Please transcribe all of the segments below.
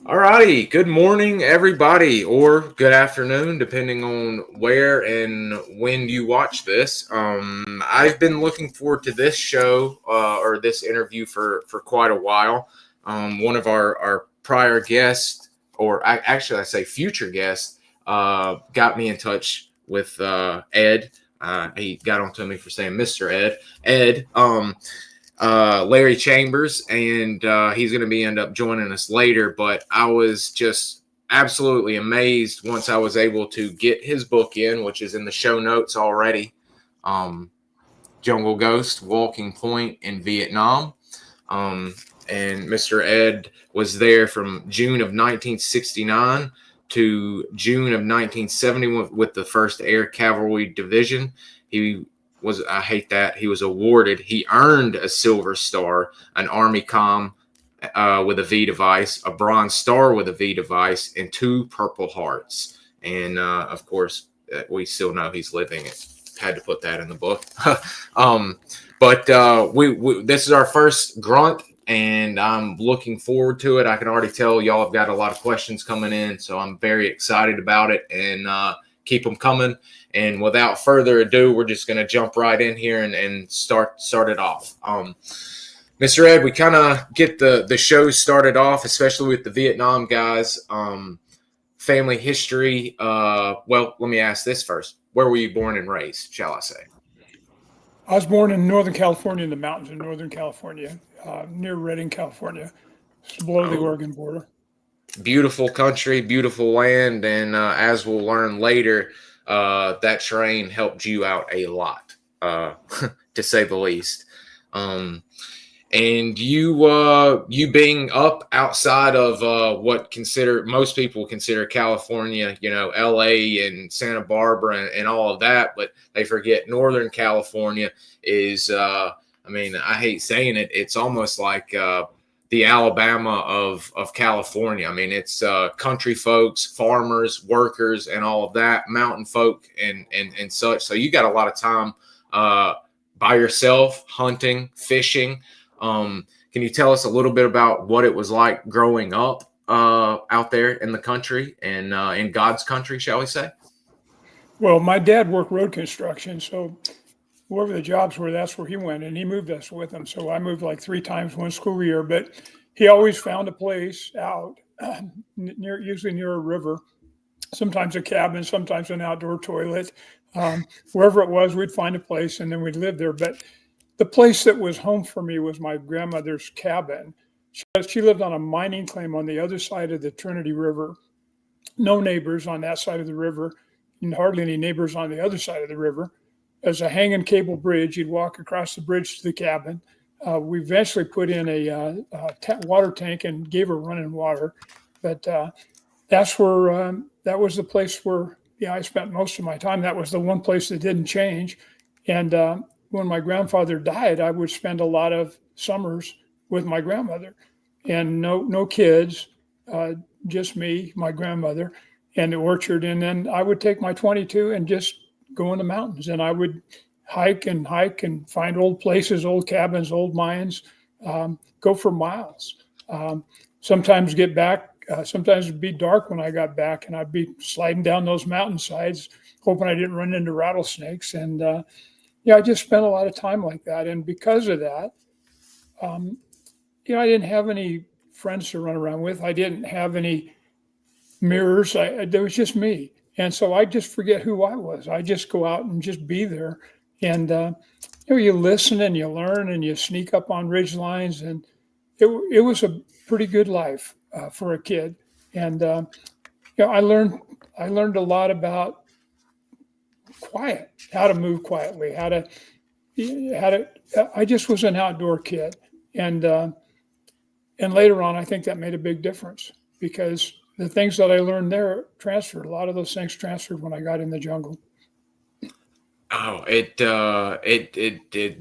All righty. Good morning, everybody, or good afternoon, depending on where and when you watch this. I've been looking forward to this show or this interview for quite a while. One of our prior guests, or actually, I say future guest, got me in touch with Ed. He got onto me for saying Mr. Ed. Ed. Larry Chambers, and he's going to be end up joining us later. But I was just absolutely amazed once I was able to get his book in, which is in the show notes already. Um, Jungle Ghost, Walking Point in Vietnam. And Mr. Ed was there from June of 1969 to June of 1971 with the 1st Air Cavalry Division. I hate that, he was awarded, he earned a Silver Star, an Army with a V device, a Bronze Star with a V device, and 2 Purple Hearts. And of course, we still know he's living it. Had to put that in the book. But we this is our first grunt, and I'm looking forward to it. I can already tell y'all have got a lot of questions coming in, so I'm very excited about it, and keep them coming. And without further ado, we're just going to jump right in here and start it off. Mr. Ed, we kind of get the show started off, especially with the Vietnam guys. Family history. Well, let me ask this first. Where were you born and raised, shall I say? I was born in Northern California, in the mountains of Northern California, near Redding, California, just below the Oregon border. Beautiful country, beautiful land, and as we'll learn later, that terrain helped you out a lot, to say the least. And you being up outside of what most people consider California, LA and Santa Barbara and all of that, but they forget Northern California is, I hate saying it, it's almost like the Alabama of California. I mean, it's country folks, farmers, workers, and all of that, mountain folk and such. So you got a lot of time by yourself, hunting, fishing. Can you tell us a little bit about what it was like growing up out there in the country and in God's country, shall we say? Well, my dad worked road construction, so wherever the jobs were, that's where he went, and he moved us with him. So I moved like 3 times one school year, but he always found a place out, usually near a river, sometimes a cabin, sometimes an outdoor toilet. Wherever it was, we'd find a place, and then we'd live there. But the place that was home for me was my grandmother's cabin. She lived on a mining claim on the other side of the Trinity River. No neighbors on that side of the river, and hardly any neighbors on the other side of the river. As a hanging cable bridge, you'd walk across the bridge to the cabin. We eventually put in a water tank and gave her running water. But that's where, that was the place where I spent most of my time. That was the one place that didn't change. And when my grandfather died, I would spend a lot of summers with my grandmother, and no kids, just me, my grandmother, and the orchard. And then I would take my 22 and just go in the mountains, and I would hike and find old places, old cabins, old mines, go for miles. Sometimes get back. Sometimes it'd be dark when I got back, and I'd be sliding down those mountainsides, hoping I didn't run into rattlesnakes. And I just spent a lot of time like that. And because of that, I didn't have any friends to run around with. I didn't have any mirrors. There was just me. And so I just forget who I was. I just go out and just be there. And, you listen and you learn and you sneak up on ridge lines. And it was a pretty good life for a kid. And, I learned a lot about quiet, how to move quietly, I just was an outdoor kid. And later on, I think that made a big difference, because the things that I learned there transferred. A lot of those things transferred when I got in the jungle. Oh, it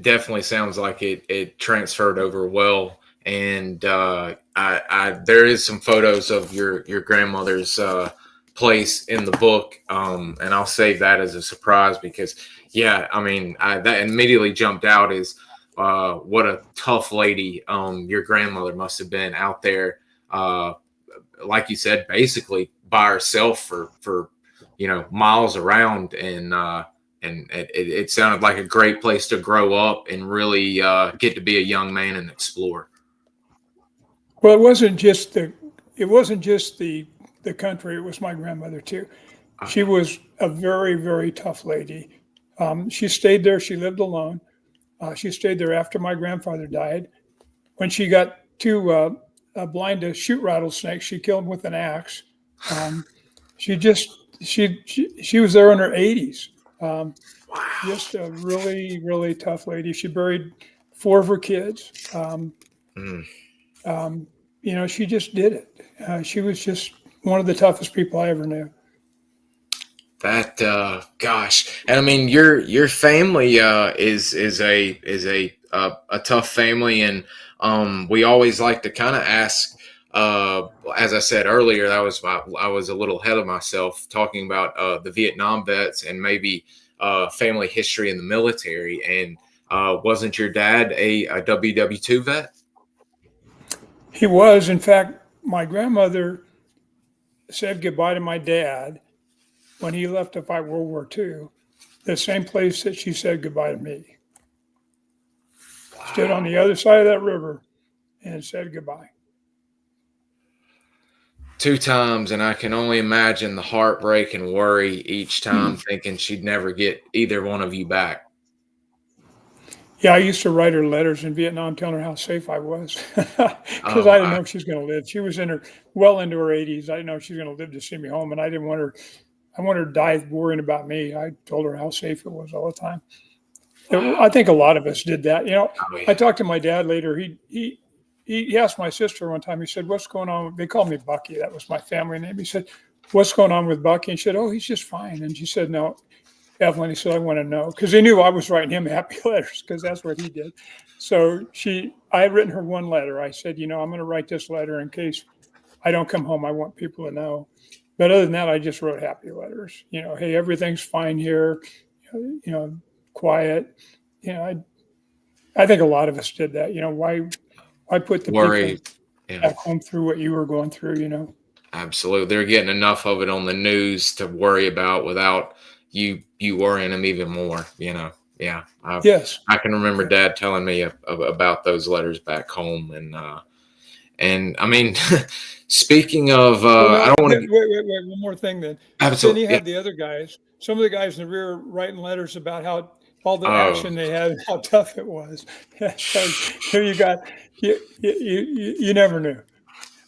definitely sounds like it transferred over well. And there is some photos of your grandmother's place in the book, and I'll save that as a surprise, because that immediately jumped out is what a tough lady your grandmother must have been out there like you said, basically by herself for miles around, and it sounded like a great place to grow up and really get to be a young man and explore. Well, it wasn't just the country. It was my grandmother too. She was a very, very tough lady. She stayed there. She lived alone. She stayed there after my grandfather died. When she got too blind to shoot rattlesnakes, she killed them with an axe. She was there in her 80s. Wow. Just a really, really tough lady. She buried 4 of her kids. She just did it. She was just one of the toughest people I ever knew. That gosh, and I mean your family is a tough family, and we always like to kind of ask. As I said earlier, I was a little ahead of myself talking about the Vietnam vets and maybe family history in the military. And wasn't your dad a WW2 vet? He was, in fact, my grandmother said goodbye to my dad when he left to fight World War II, the same place that she said goodbye to me. Wow. Stood on the other side of that river and said goodbye. 2 times, and I can only imagine the heartbreak and worry each time, thinking she'd never get either one of you back. Yeah, I used to write her letters in Vietnam telling her how safe I was because I didn't know if she was going to live. She was well into her 80s. I didn't know if she was going to live to see me home, and I didn't want her. I wanted her to die worrying about me. I told her how safe it was all the time. I think a lot of us did that. I talked to my dad later. He asked my sister one time. He said, "What's going on?" They called me Bucky. That was my family name. He said, "What's going on with Bucky?" And she said, "Oh, he's just fine." And she said, "No, Evelyn," he said, "I want to know," because he knew I was writing him happy letters because that's what he did. So I had written her one letter. I said, I'm going to write this letter in case I don't come home. I want people to know. But other than that, I just wrote happy letters. Hey, everything's fine here. Quiet. I think a lot of us did that. Why put the Worry, people back home through what you were going through? Absolutely, they're getting enough of it on the news to worry about without you worrying them even more. Yeah. Yes. I can remember Dad telling me about those letters back home, and I mean, speaking of, I don't want to wait. One more thing then. Absolutely. Then you had the other guys. Some of the guys in the rear writing letters about how all the action they had, how tough it was. So you never knew.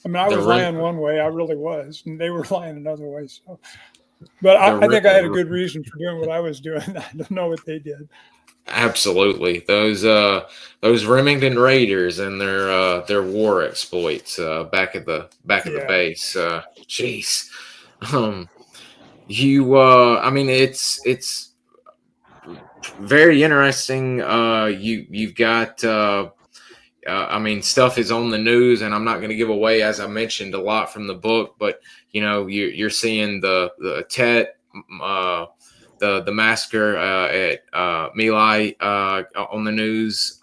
I mean, I was lying one way, I really was, and they were lying another way. So, but I think I had a good reason for doing what I was doing. I don't know what they did. Absolutely, those Remington Raiders and their war exploits back at the base. Jeez, I mean, it's very interesting. You've got. I mean, stuff is on the news, and I'm not going to give away, as I mentioned, a lot from the book. But you're seeing the Tet, the massacre at My Lai on the news.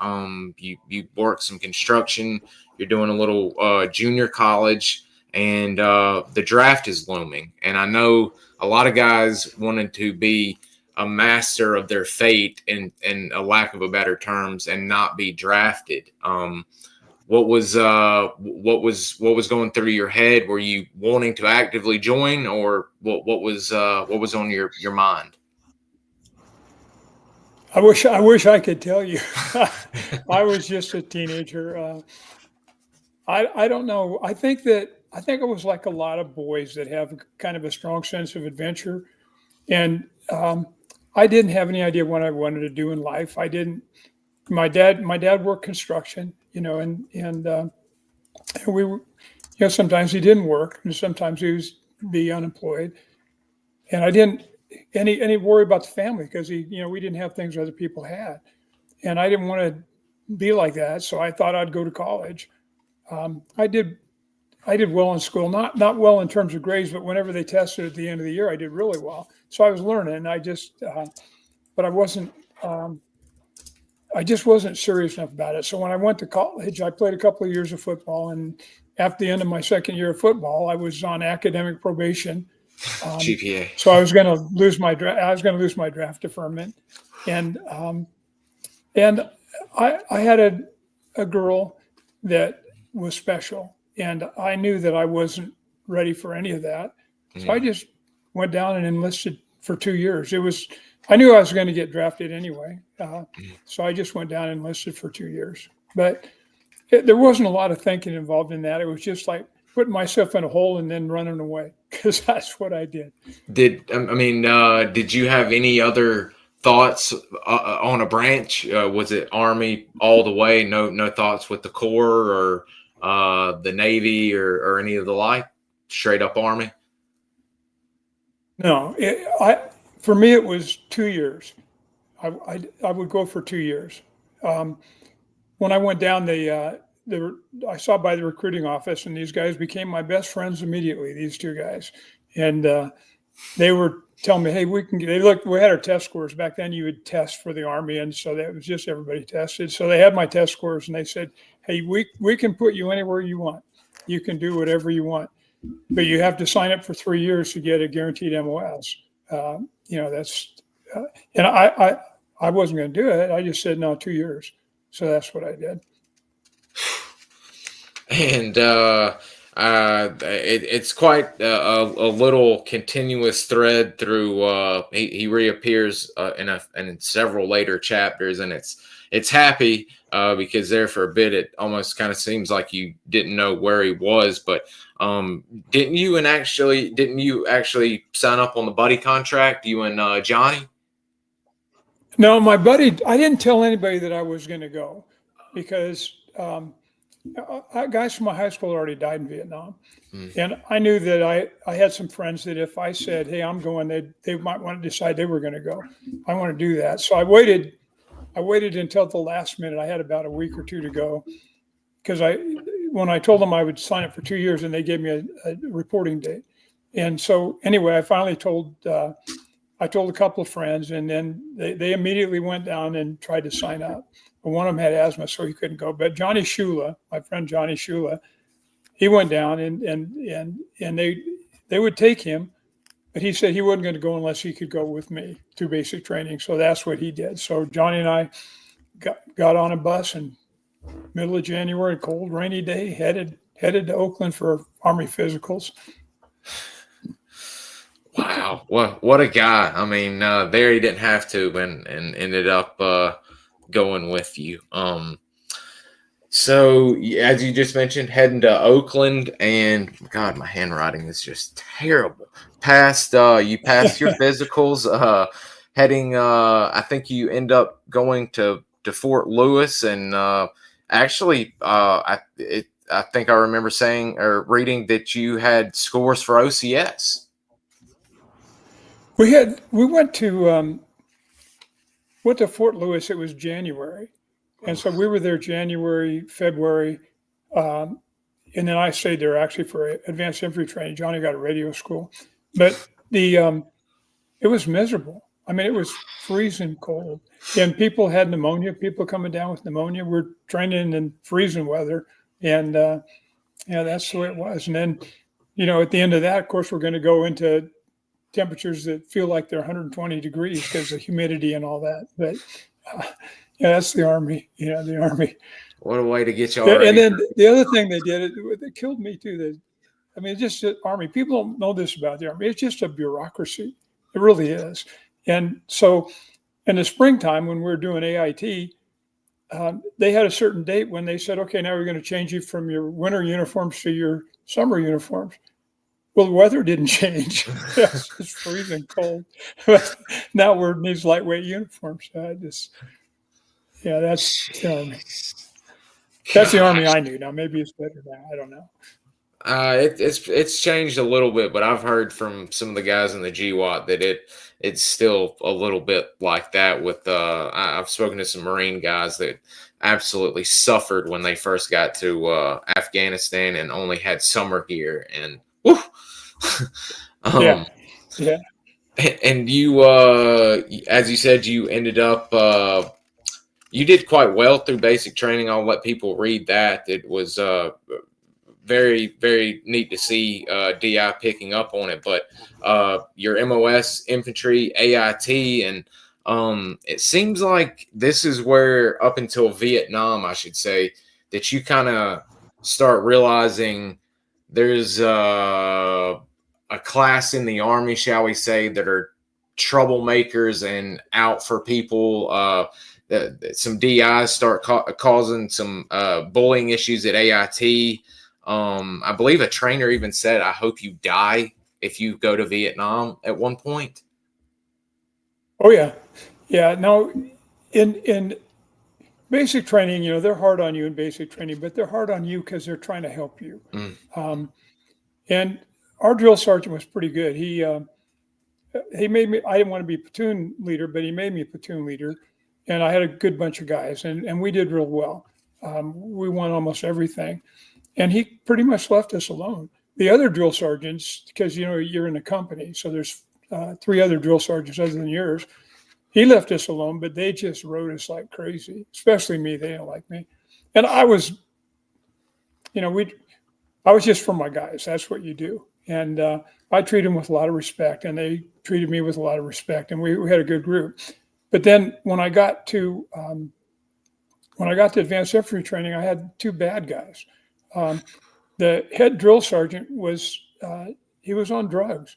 You work some construction. You're doing a little junior college, and the draft is looming. And I know a lot of guys wanted to be a master of their fate, in a lack of a better terms, and not be drafted. What was going through your head? Were you wanting to actively join, or what was on your mind? I wish I could tell you. I was just a teenager. I don't know. I think I was like a lot of boys that have kind of a strong sense of adventure, and I didn't have any idea what I wanted to do in life. I didn't. My dad worked construction, and we were, sometimes he didn't work, and sometimes he was be unemployed, and I didn't any worry about the family because we didn't have things other people had, and I didn't want to be like that. So I thought I'd go to college. I did well in school, not well in terms of grades, but whenever they tested at the end of the year, I did really well. So I was learning. I just, but I wasn't. I just wasn't serious enough about it. So when I went to college, I played a couple of years of football, and after the end of my second year of football, I was on academic probation. GPA. So I was going to lose my draft deferment, and I had a girl that was special, and I knew that I wasn't ready for any of that. So I just went down and enlisted for 2 years. I knew I was going to get drafted anyway, so I just went down and enlisted for 2 years. But there wasn't a lot of thinking involved in that. It was just like putting myself in a hole and then running away, because that's what I did. Did you have any other thoughts on a branch? Was it Army all the way? No thoughts with the Corps or the Navy or any of the like? Straight up Army? No, for me it was 2 years. I would go for 2 years. When I went down, I saw by the recruiting office, and these guys became my best friends immediately. These two guys, and they were telling me, "Hey, we had our test scores back then. You would test for the Army, and so that was just everybody tested. So they had my test scores, and they said, "Hey, we can put you anywhere you want. You can do whatever you want, but you have to sign up for 3 years to get a guaranteed MOS." That's and I wasn't going to do it. I just said no, 2 years. So that's what I did. And it's quite a little continuous thread through. He reappears in several later chapters, and it's happy because there for a bit it almost kind of seems like you didn't know where he was. But didn't you actually sign up on the buddy contract? You and Johnny? No, my buddy. I didn't tell anybody that I was going to go because. Guys from my high school already died in Vietnam. And I knew that I had some friends that if I said, "Hey, I'm going," they might want to decide they were going to go. I want to do that. So I waited until the last minute. I had about a week or two to go because when I told them I would sign up for 2 years, and they gave me a reporting date. And so anyway, I finally told a couple of friends, and then they immediately went down and tried to sign up. But one of them had asthma, so he couldn't go. But Johnny Shula, my friend Johnny Shula, he went down and they would take him, but he said he wasn't going to go unless he could go with me to basic training. So that's what he did. So Johnny and I got on a bus in middle of January, cold, rainy day, headed to Oakland for Army physicals. Wow, what a guy! I mean, there he didn't have to, and ended up going with you. So as you just mentioned, heading to Oakland, and God, my handwriting is just terrible. You passed your physicals, heading. I think you end up going to Fort Lewis, and actually, I think I remember saying or reading that you had scores for OCS. We went to Fort Lewis. It was January, and so we were there January, February, and then I stayed there actually for advanced infantry training. Johnny got a radio school, but it was miserable. I mean, it was freezing cold, and people had pneumonia. People coming down with pneumonia. We're training in freezing weather, and that's the way it was. And then, at the end of that, of course, we're going to go into temperatures that feel like they're 120 degrees because of humidity and all that. But that's the Army. The Army. What a way to get you. And then the other thing they did, it killed me too. It's just the Army. People don't know this about the Army. It's just a bureaucracy. It really is. And so, in the springtime when we were doing AIT, they had a certain date when they said, "Okay, now we're going to change you from your winter uniforms to your summer uniforms." Well, the weather didn't change. It's freezing cold. But now we're in these lightweight uniforms. That's the Army. That's the Army I knew. Now maybe it's better now. I don't know. It's changed a little bit, but I've heard from some of the guys in the GWAT that it's still a little bit like that. With I've spoken to some Marine guys that absolutely suffered when they first got to Afghanistan and only had summer gear, and woo. Yeah. And you, as you said, you ended up, you did quite well through basic training. I'll let people read that. It was very, very neat to see DI picking up on it. But your MOS, infantry, AIT, and it seems like this is where, up until Vietnam, I should say, that you kind of start realizing there's a class in the Army, shall we say, that are troublemakers and out for people. Some DIs start causing some bullying issues at AIT. I believe a trainer even said, "I hope you die if you go to Vietnam," at one point. Oh yeah, yeah. No, in basic training, they're hard on you in basic training, but they're hard on you because they're trying to help you. And our drill sergeant was pretty good. He made me. I didn't want to be platoon leader, but he made me a platoon leader, and I had a good bunch of guys, and we did real well. We won almost everything, and he pretty much left us alone. The other drill sergeants, because you're in a company, so there's 3 other drill sergeants other than yours. He left us alone, but they just rode us like crazy, especially me. They didn't like me. And I was, I was just for my guys. That's what you do. And I treated them with a lot of respect, and they treated me with a lot of respect, and we had a good group. But then when I got to advanced infantry training, I had 2 bad guys. The head drill sergeant he was on drugs,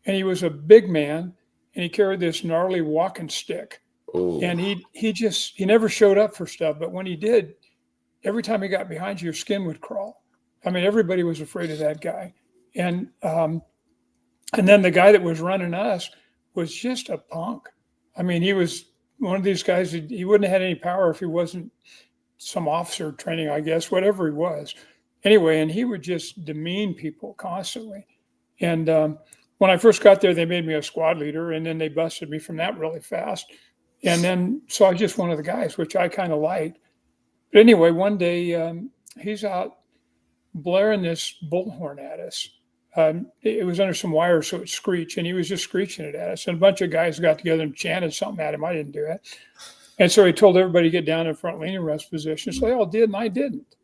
and he was a big man, and he carried this gnarly walking stick. Ooh. And he never showed up for stuff, but when he did, every time he got behind you, your skin would crawl. I mean, everybody was afraid of that guy. And then the guy that was running us was just a punk. I mean, he was one of these guys. He wouldn't have had any power if he wasn't some officer training, I guess, whatever he was. Anyway, and he would just demean people constantly. And when I first got there, they made me a squad leader, and then they busted me from that really fast. And then, so I was just one of the guys, which I kind of liked. But anyway, one day he's out blaring this bullhorn at us. It was under some wires, so it screeched, and he was just screeching it at us. And a bunch of guys got together and chanted something at him. I didn't do it. And so he told everybody to get down in front leaning rest position. So they all did, and I didn't.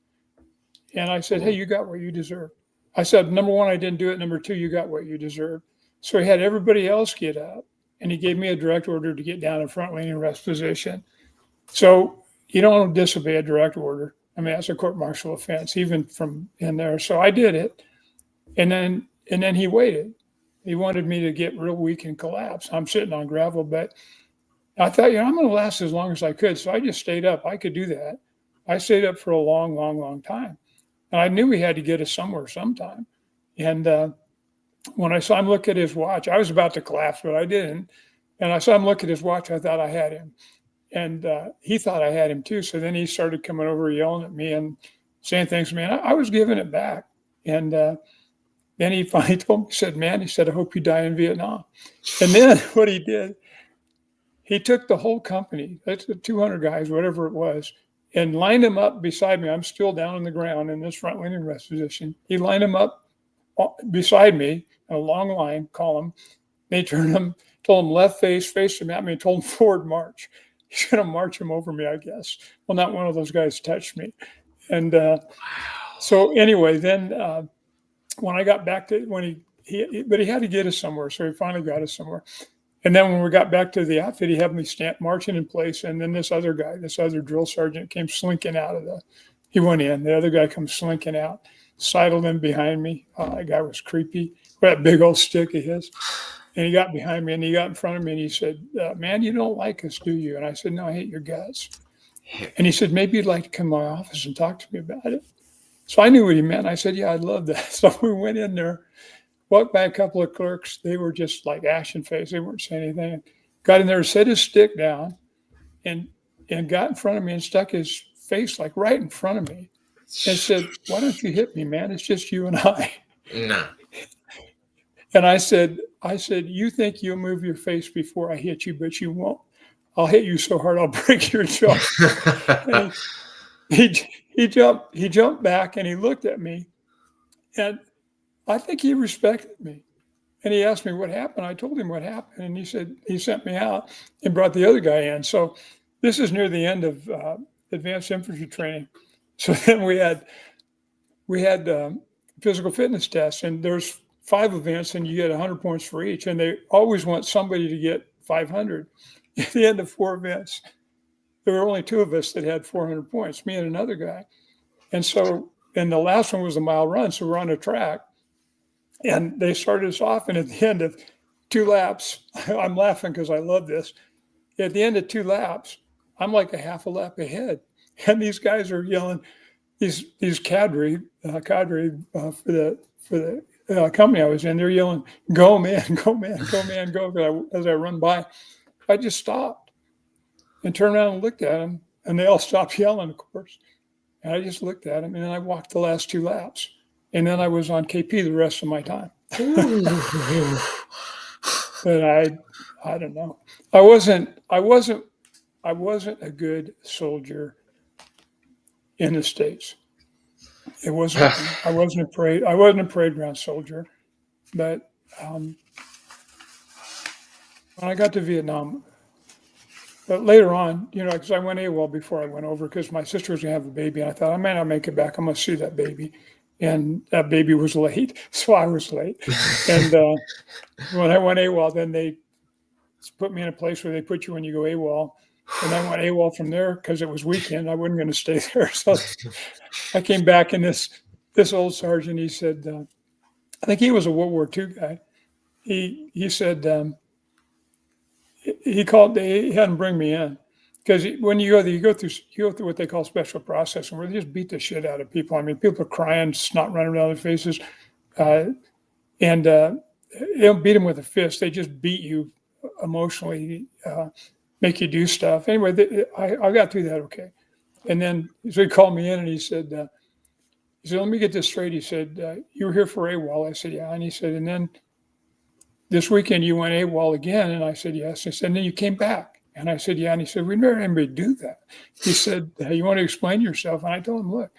And I said, "Hey, you got what you deserve." I said, number 1, I didn't do it. Number 2, you got what you deserve. So he had everybody else get up, and he gave me a direct order to get down in front leaning rest position. So you don't disobey a direct order. I mean, that's a court-martial offense, even from in there. So I did it. And then he waited. He wanted me to get real weak and collapse. I'm sitting on gravel, but I thought, I'm going to last as long as I could. So I just stayed up. I could do that. I stayed up for a long, long, long time. And I knew he had to get us somewhere sometime. And when I saw him look at his watch, I was about to collapse, but I didn't. And I saw him look at his watch. I thought I had him. And he thought I had him too. So then he started coming over, yelling at me and saying things to me. And I was giving it back. And then he finally told me, he said, "Man," he said, "I hope you die in Vietnam." And then what he did, he took the whole company, that's the 200 guys, whatever it was, and lined them up beside me. I'm still down on the ground in this front leaning rest position. He lined them up beside me in a long line, column. They turned them, told them left face, faced them at me, and told them forward march. He's going to march him over me, I guess. Well, not one of those guys touched me. And so anyway, then when I got back to, but he had to get us somewhere. So he finally got us somewhere. And then when we got back to the outfit, he had me marching in place. And then this other guy, this other drill sergeant came slinking out of he went in. The other guy comes slinking out, sidled in behind me. That guy was creepy with that big old stick of his. And he got behind me and he got in front of me and he said, "Man, you don't like us, do you?" And I said, "No, I hate your guts." And he said, "Maybe you'd like to come to my office and talk to me about it." So I knew what he meant. I said, "Yeah, I'd love that." So we went in there, walked by a couple of clerks. They were just like ashen face. They weren't saying anything. Got in there, set his stick down, and got in front of me and stuck his face like right in front of me and said, "Why don't you hit me, man? It's just you and I." No. And I said, "You think you'll move your face before I hit you, but you won't. I'll hit you so hard I'll break your jaw." And he jumped back and he looked at me, and I think he respected me. And he asked me what happened. I told him what happened, and he said he sent me out and brought the other guy in. So this is near the end of advanced infantry training. So then we had we had physical fitness tests, and there's 5 events, and you get 100 points for each, and they always want somebody to get 500. At the end of 4 events, there were only 2 of us that had 400 points, me and another guy. And so, and the last one was a mile run, so we're on a track, and they started us off, and at the end of 2 laps, I'm laughing because I love this. At the end of 2 laps, I'm like a half a lap ahead, and these guys are yelling. These cadre for the company I was in, they're yelling, "Go man, go man, go man, go!" As I run by, I just stopped and turned around and looked at them, and they all stopped yelling, of course. And I just looked at them, and then I walked the last 2 laps, and then I was on KP the rest of my time. But I don't know. I wasn't a good soldier in the States. It wasn't. I wasn't a parade ground soldier. But when I got to Vietnam, but later on, because I went AWOL before I went over, because my sister was gonna have a baby, and I thought I may not make it back. I'm gonna see that baby, and that baby was late, so I was late. And when I went AWOL, then they put me in a place where they put you when you go AWOL. And I went AWOL from there because it was weekend. I wasn't going to stay there. So I came back, and this old sergeant, he said, I think he was a World War II guy. He said, he had him bring me in, because when you go through what they call special processing, where they just beat the shit out of people. I mean, people are crying, snot running down their faces, and they don't beat them with a fist. They just beat you emotionally, make you do stuff. Anyway, I got through that okay. And then so he called me in, and he said, let me get this straight. He said, you were here for AWOL. I said, yeah. And he said, and then this weekend you went AWOL again? And I said, yes. He said, and then you came back? And I said, yeah. And he said, we never had anybody do that. He said, you want to explain yourself? And I told him, look,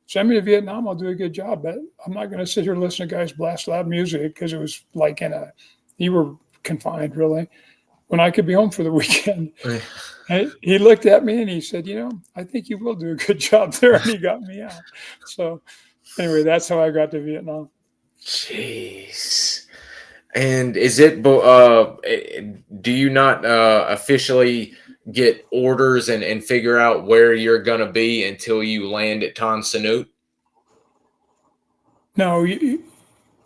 send me to Vietnam, I'll do a good job, but I'm not going to sit here and listen to guys blast loud music, because it was like you were confined, really, when I could be home for the weekend. He looked at me and he said, I think you will do a good job there. And he got me out. So anyway, that's how I got to Vietnam. Jeez. And is it, do you not officially get orders and figure out where you're going to be until you land at Tan Son Nhut? No,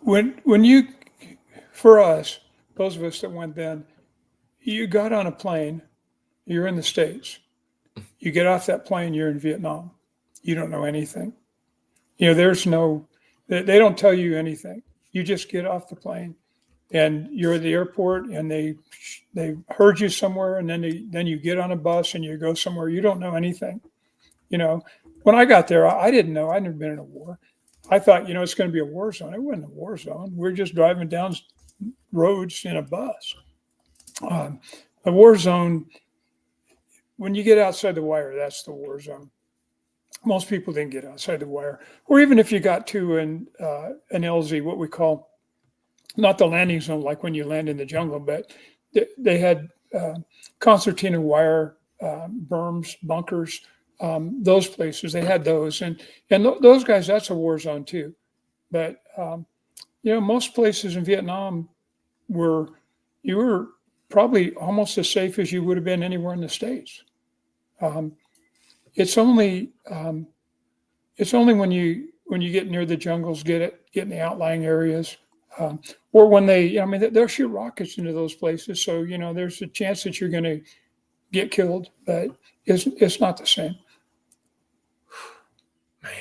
when you, for us, those of us that went then, you got on a plane, you're in the States. You get off that plane, you're in Vietnam. You don't know anything. There's no, they don't tell you anything. You just get off the plane, and you're at the airport, and they herd you somewhere, and then you get on a bus and you go somewhere. You don't know anything. When I got there, I didn't know. I'd never been in a war. I thought, it's going to be a war zone. It wasn't a war zone. We're just driving down roads in a bus. A war zone, when you get outside the wire, that's the war zone. Most people didn't get outside the wire. Or even if you got to an LZ, what we call, not the landing zone like when you land in the jungle, but they had concertina wire, berms, bunkers, those places. They had those. And those guys, that's a war zone too. But, most places in Vietnam you were probably almost as safe as you would have been anywhere in the States. It's only when you get near the jungles, get in the outlying areas, or when they'll shoot rockets into those places. So there's a chance that you're going to get killed, but it's not the same. Man.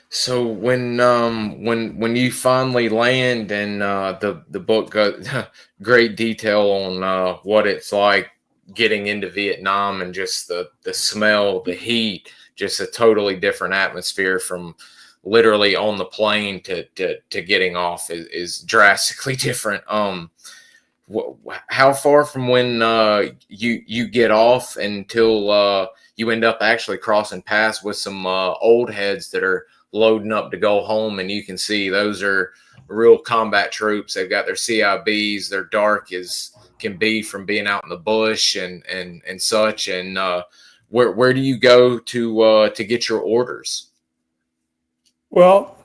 So when you finally land, and the book got great detail on what it's like getting into Vietnam, and just the smell, the heat, just a totally different atmosphere from literally on the plane to getting off is drastically different. How far from when you get off until you end up actually crossing paths with some old heads that are loading up to go home, and you can see those are real combat troops. They've got their CIBs. They're dark as can be from being out in the bush and such. And where do you go to get your orders? Well,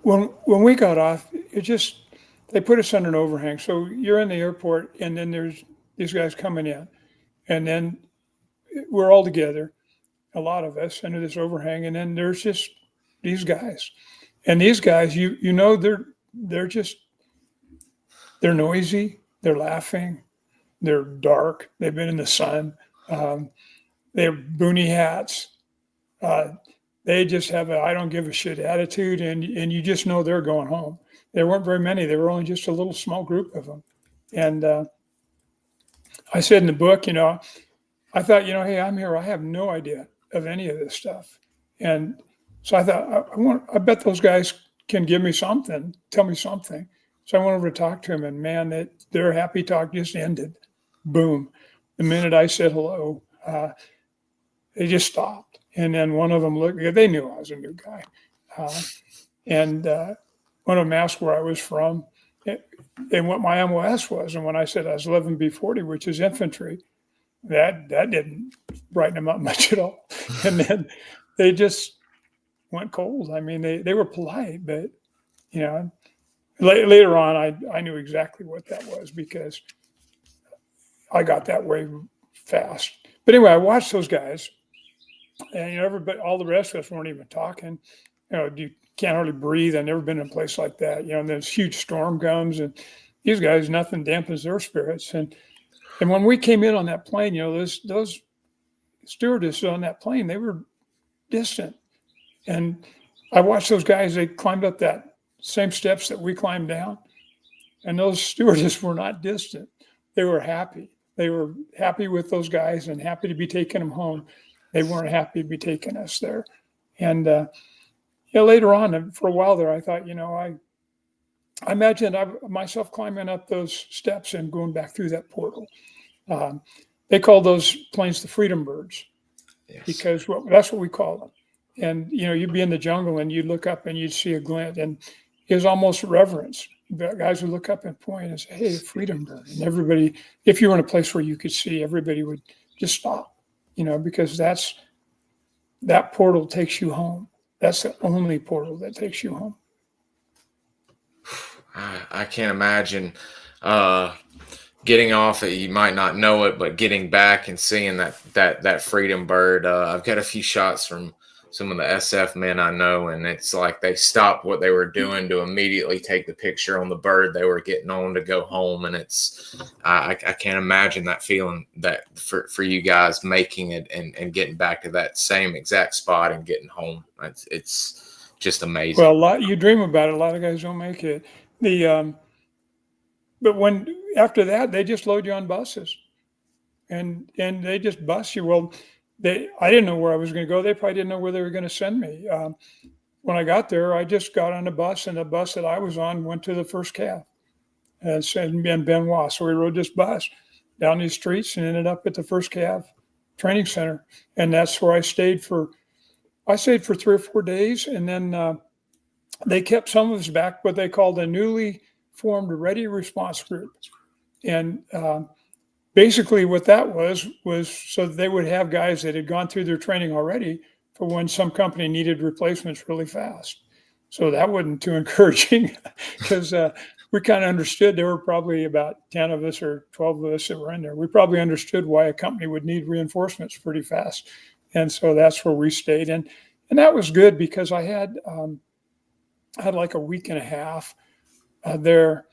when we got off, they put us under an overhang. So you're in the airport, and then there's these guys coming in, and then we're all together, a lot of us under this overhang, and then there's just these guys, and these guys, they're noisy, they're laughing, they're dark, they've been in the sun, they have boonie hats. They just have a I don't give a shit attitude, and you just know they're going home. There weren't very many. There were only just a little small group of them. And I said in the book, I thought, hey, I'm here. I have no idea of any of this stuff. And so I thought, I bet those guys can give me something, tell me something. So I went over to talk to them, and man, their happy talk just ended. Boom. The minute I said hello, they just stopped. And then one of them looked, they knew I was a new guy. And one of them asked where I was from and what my MOS was. And when I said I was 11B40, which is infantry, that didn't brighten them up much at all. And then they just went cold. I mean, they were polite, but, later on, I knew exactly what that was because I got that way fast. But anyway, I watched those guys. And everybody, all the rest of us weren't even talking. You can't hardly breathe. I've never been in a place like that. And this huge storm comes, and these guys, nothing dampens their spirits. And when we came in on that plane, those stewardesses on that plane, they were distant. And I watched those guys. They climbed up that same steps that we climbed down, and those stewardesses were not distant. They were happy. They were happy with those guys and happy to be taking them home. They weren't happy to be taking us there. And later on, for a while there, I thought, I imagined myself climbing up those steps and going back through that portal. They called those planes the Freedom Birds, yes, because that's what we call them. And, you'd be in the jungle and you'd look up and you'd see a glint, and it was almost reverence. The guys would look up and point and say, hey, Freedom Bird. And everybody, if you were in a place where you could see, everybody would just stop. Because that portal takes you home. That's the only portal that takes you home. I can't imagine getting off it. You might not know it, but getting back and seeing that Freedom Bird. I've got a few shots from some of the SF men I know, and it's like they stopped what they were doing to immediately take the picture on the bird they were getting on to go home. And I can't imagine that feeling that for you guys making it and getting back to that same exact spot and getting home. It's just amazing. Well, you dream about it. A lot of guys don't make it. But after that, they just load you on buses, and they just bus you. Well, I didn't know where I was going to go. They probably didn't know where they were going to send me. When I got there, I just got on a bus, and the bus that I was on went to the first Cav in Benoit. So we rode this bus down these streets and ended up at the first Cav training center. And that's where I stayed for 3 or 4 days. And then they kept some of us back, what they called a newly formed ready response group. And basically what that was so that they would have guys that had gone through their training already for when some company needed replacements really fast. So that wasn't too encouraging because we kind of understood there were probably about 10 of us or 12 of us that were in there. We probably understood why a company would need reinforcements pretty fast. And so that's where we stayed. And that was good because I had like a week and a half there.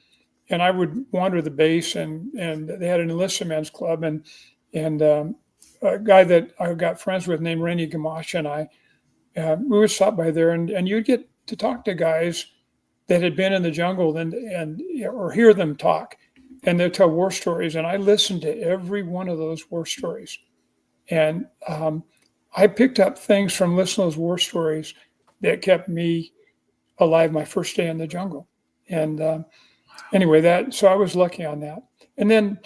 And I would wander the base, and they had an enlisted men's club, and a guy that I got friends with named Rennie Gamache and I, we would stop by there, and you'd get to talk to guys that had been in the jungle or hear them talk, and they'd tell war stories, and I listened to every one of those war stories, and I picked up things from listening to those war stories that kept me alive my first day in the jungle, and anyway, so I was lucky on that. And then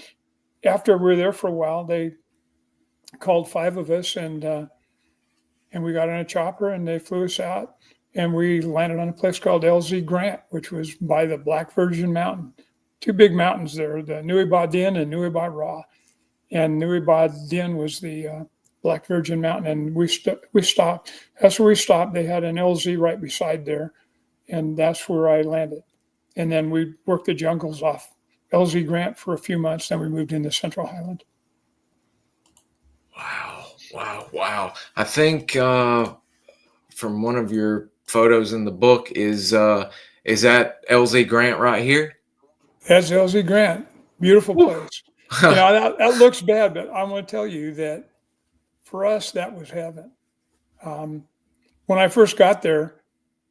after we were there for a while, they called 5 of us, and we got on a chopper, and they flew us out, and we landed on a place called LZ Grant, which was by the Black Virgin Mountain. 2 big mountains there, the Nui Ba Din and Nui Ba Ra. And Nui Ba Din was the Black Virgin Mountain, and we stopped. That's where we stopped. They had an LZ right beside there, and that's where I landed. And then we worked the jungles off LZ Grant for a few months. Then we moved into Central Highland. Wow. I think from one of your photos in the book is that LZ Grant right here? That's LZ Grant. Beautiful place. That looks bad, but I'm going to tell you that for us, that was heaven. When I first got there,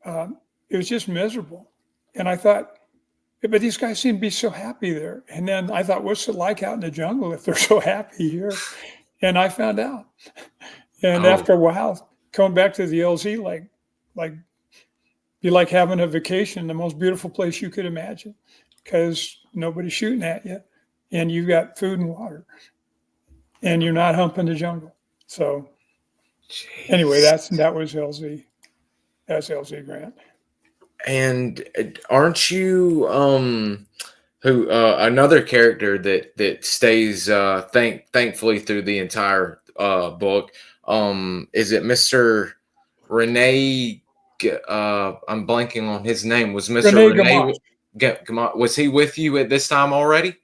it was just miserable. And I thought, but these guys seem to be so happy there. And then I thought, what's it like out in the jungle if they're so happy here? And I found out. And after a while, coming back to the LZ, be like having a vacation, the most beautiful place you could imagine, because nobody's shooting at you, and you've got food and water, and you're not humping the jungle. So anyway, that was LZ. That's LZ Grant. And aren't you another character that stays thankfully through the entire book? Is it Mr. Rene? I'm blanking on his name. Was Mr. Rene Gamache, was he with you at this time already?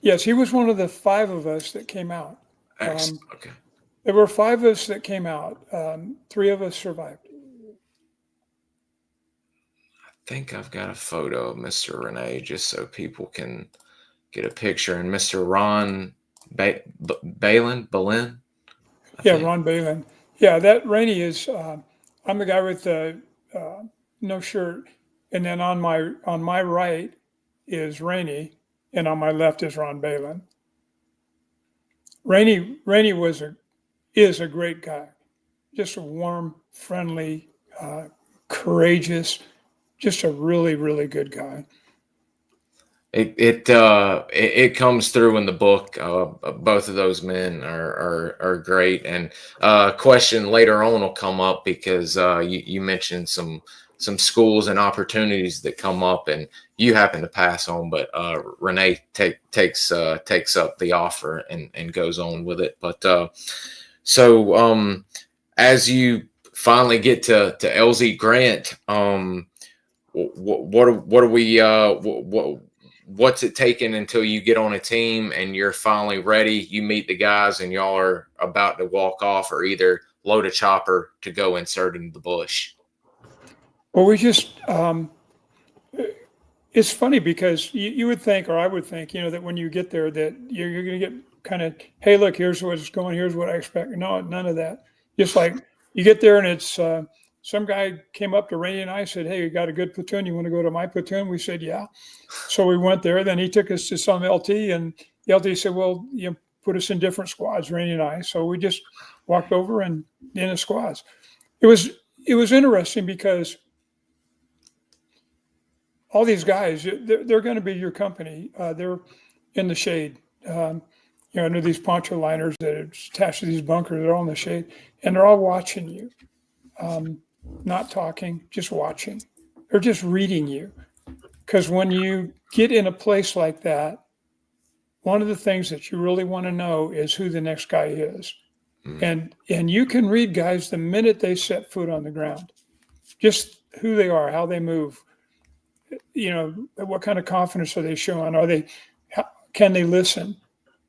Yes, he was one of the 5 of us that came out. Okay. There were 5 of us that came out. 3 of us survived. I think I've got a photo of Mr. Rene just so people can get a picture. And Mr. Ron Balin. Ron Balin. Yeah, that Rainey is. I'm the guy with the no shirt, and then on my right is Rainey, and on my left is Ron Balin. Rainey is a great guy, just a warm, friendly, courageous, just a really, really good guy. It comes through in the book. Both of those men are great, and question later on will come up because you mentioned some schools and opportunities that come up, and you happen to pass on, but Renee takes up the offer and goes on with it. But so as you finally get to LZ Grant, what's it taking until you get on a team and you're finally ready? You meet the guys and y'all are about to walk off or either load a chopper to go insert into the bush. Well, we just, it's funny because you would think, or I would think, that when you get there that you're going to get kind of, hey, look, here's what's going, here's what I expect. No, none of that. Just like you get there and it's, some guy came up to Rainey and I said, hey, you got a good platoon. You want to go to my platoon? We said, yeah. So we went there. Then he took us to some LT, and the LT said, well, put us in different squads, Rainey and I. So we just walked over and in the squads. It was interesting because all these guys, they're going to be your company. They're in the shade. Under these poncho liners that are attached to these bunkers, they're all in the shade, and they're all watching you. Not talking, just watching. They're just reading you. Because when you get in a place like that, one of the things that you really want to know is who the next guy is. And you can read guys the minute they set foot on the ground. Just who they are, how they move. What kind of confidence are they showing? Can they listen?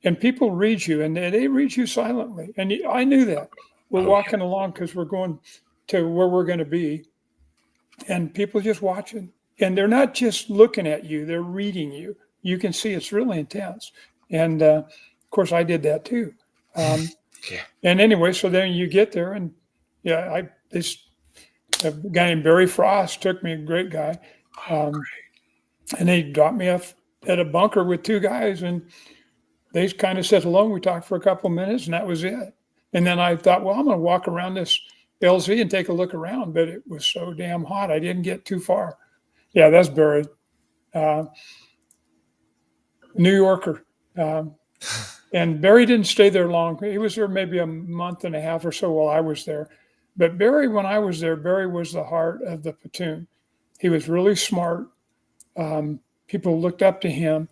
And people read you, and they read you silently. And I knew that. We're walking along because we're going to where we're going to be, and people just watching, and they're not just looking at you, they're reading you. You can see it's really intense. And of course I did that too. And anyway, so then you get there, and a guy named Barry Frost took me, a great guy. And he dropped me off at a bunker with 2 guys, and they kind of said hello. We talked for a couple of minutes, and that was it. And then I thought, well, I'm going to walk around this LZ and take a look around, but it was so damn hot. I didn't get too far. Yeah, that's Barry. New Yorker. And Barry didn't stay there long. He was there maybe a month and a half or so while I was there. But Barry, when I was there, Barry was the heart of the platoon. He was really smart. People looked up to him,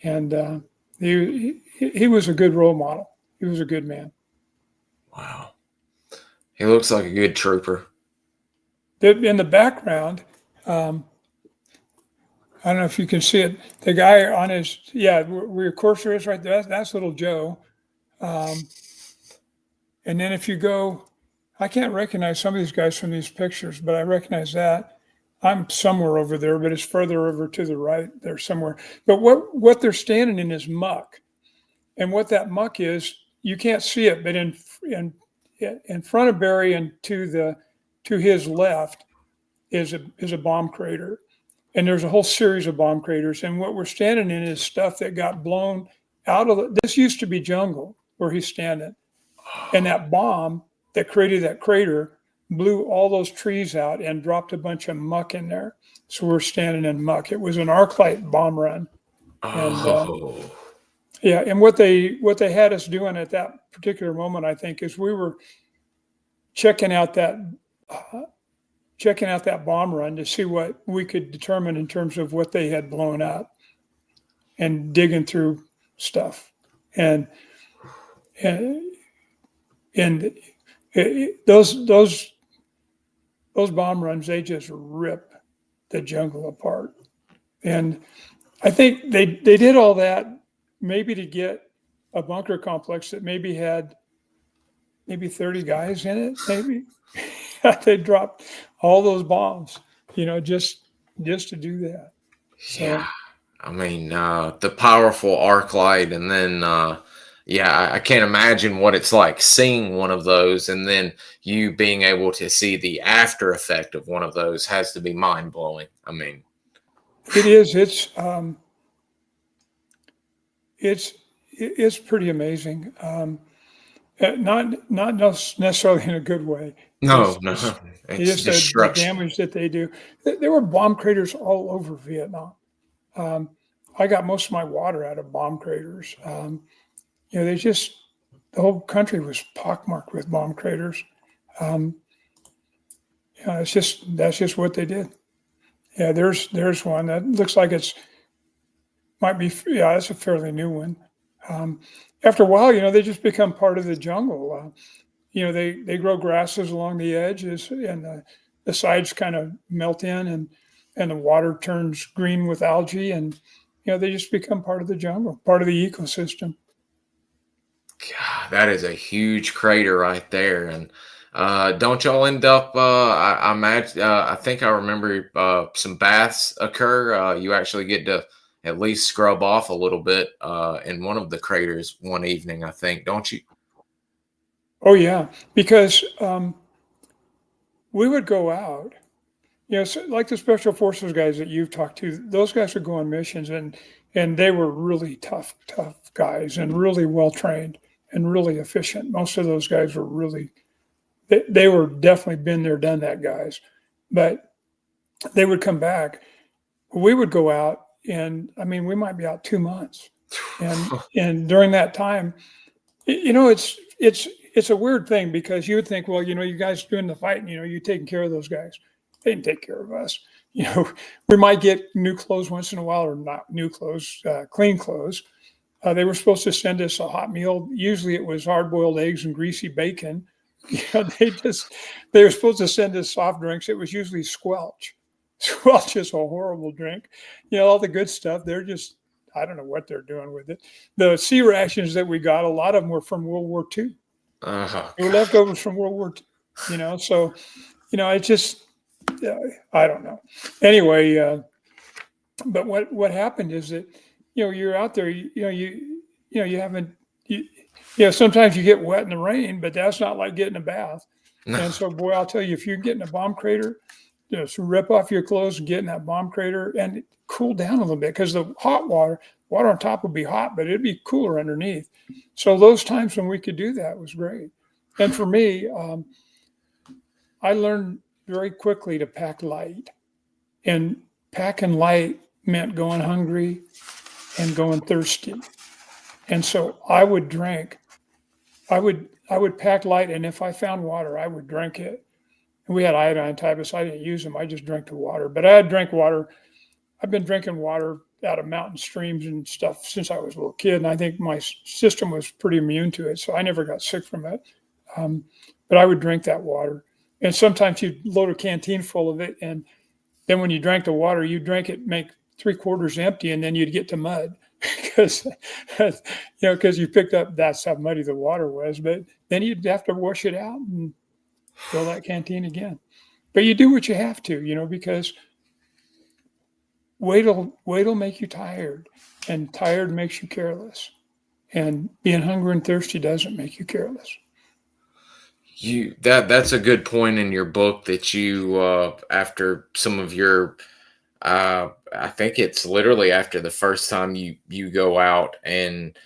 and he was a good role model. He was a good man. Wow. He looks like a good trooper. In the background, I don't know if you can see it. The guy on his, where your cursor is right there, that's little Joe. And then if you go, I can't recognize some of these guys from these pictures, but I recognize that. I'm somewhere over there, but it's further over to the right there somewhere. But what they're standing in is muck. And what that muck is, you can't see it, but in front of Barry and to his left is a bomb crater. And there's a whole series of bomb craters. And what we're standing in is stuff that got blown out of this used to be jungle where he's standing. And that bomb that created that crater blew all those trees out and dropped a bunch of muck in there. So we're standing in muck. It was an arclight bomb run. And and what they had us doing at that particular moment, I think, is we were checking out that bomb run to see what we could determine in terms of what they had blown up, and digging through stuff, and those bomb runs, they just rip the jungle apart. And I think they did all that maybe to get a bunker complex that maybe had 30 guys in it, maybe. They dropped all those bombs, just to do that. So, yeah. I mean, the powerful arc light, and then, I can't imagine what it's like seeing one of those, and then you being able to see the after effect of one of those has to be mind blowing. I mean, it is. It's pretty amazing. Not necessarily in a good way. no, It's just the damage that they do. There were bomb craters all over Vietnam. I got most of my water out of bomb craters. The whole country was pockmarked with bomb craters. That's just what they did. Yeah, there's one that looks like it's a fairly new one. After a while, they just become part of the jungle. They grow grasses along the edges, and the sides kind of melt in, and the water turns green with algae, and they just become part of the jungle, part of the ecosystem. God, that is a huge crater right there. And don't y'all end up? I imagine. I think I remember some baths occur. You actually get to at least scrub off a little bit in one of the craters one evening, I think, don't you? Oh yeah, because we would go out. So like the special forces guys that you've talked to, those guys would go on missions, and they were really tough guys, and really well trained and really efficient. Most of those guys were really, they were definitely been there, done that guys. But they would come back. We would go out, and I mean, we might be out 2 months, and during that time, it's a weird thing, because you would think, well, you guys doing the fighting, you're taking care of those guys. They didn't take care of us. We might get new clothes once in a while, or not new clothes, clean clothes. They were supposed to send us a hot meal. Usually it was hard-boiled eggs and greasy bacon. They were supposed to send us soft drinks. It was usually Squelch. Squelch is a horrible drink. All the good stuff, they're just, I don't know what they're doing with it. The sea rations that we got, a lot of them were from World War II. They were leftovers from World War II, so, it's just, I don't know. Anyway, but what happened is that, you're out there, you haven't, sometimes you get wet in the rain, but that's not like getting a bath. No. And so, boy, I'll tell you, if you get in a bomb crater, just rip off your clothes and get in that bomb crater and cool down a little bit, because the hot water on top would be hot, but it'd be cooler underneath. So those times when we could do that was great. And for me, I learned very quickly to pack light, and packing light meant going hungry and going thirsty. And so I would drink. I would pack light, and if I found water, I would drink it. We had iodine tablets. I didn't use them. I just drank the water. But I had drank water. I've been drinking water out of mountain streams and stuff since I was a little kid, and I think my system was pretty immune to it, so I never got sick from it. But I would drink that water. And sometimes you'd load a canteen full of it. And then when you drank the water, you drank it, make 3/4 empty, and then you'd get to mud because, because you picked up, that's how muddy the water was. But then you'd have to wash it out and fill that canteen again. But you do what you have to, because wait'll make you tired, and tired makes you careless. And being hungry and thirsty doesn't make you careless. That's a good point in your book that you after some of your I think it's literally after the first time you go out and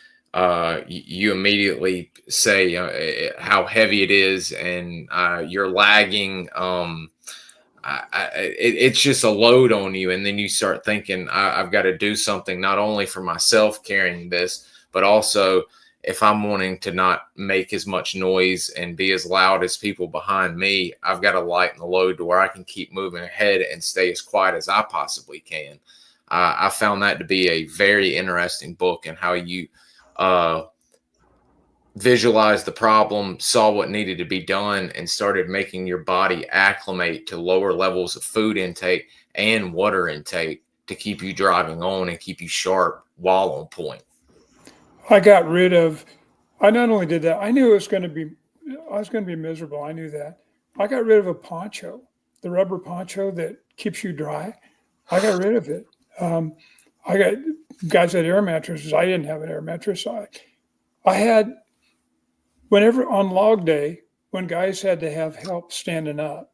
you immediately say how heavy it is, and you're lagging. It's just a load on you, and then you start thinking, I've got to do something not only for myself carrying this, but also if I'm wanting to not make as much noise and be as loud as people behind me, I've got to lighten the load to where I can keep moving ahead and stay as quiet as I possibly can. I found that to be a very interesting book, and how you visualized the problem, saw what needed to be done, and started making your body acclimate to lower levels of food intake and water intake to keep you driving on and keep you sharp while on point. I not only did that, I knew I was going to be miserable. I knew that. I got rid of a poncho, the rubber poncho that keeps you dry. I got rid of it. I got guys had air mattresses. I didn't have an air mattress. I had, whenever on log day, when guys had to have help standing up.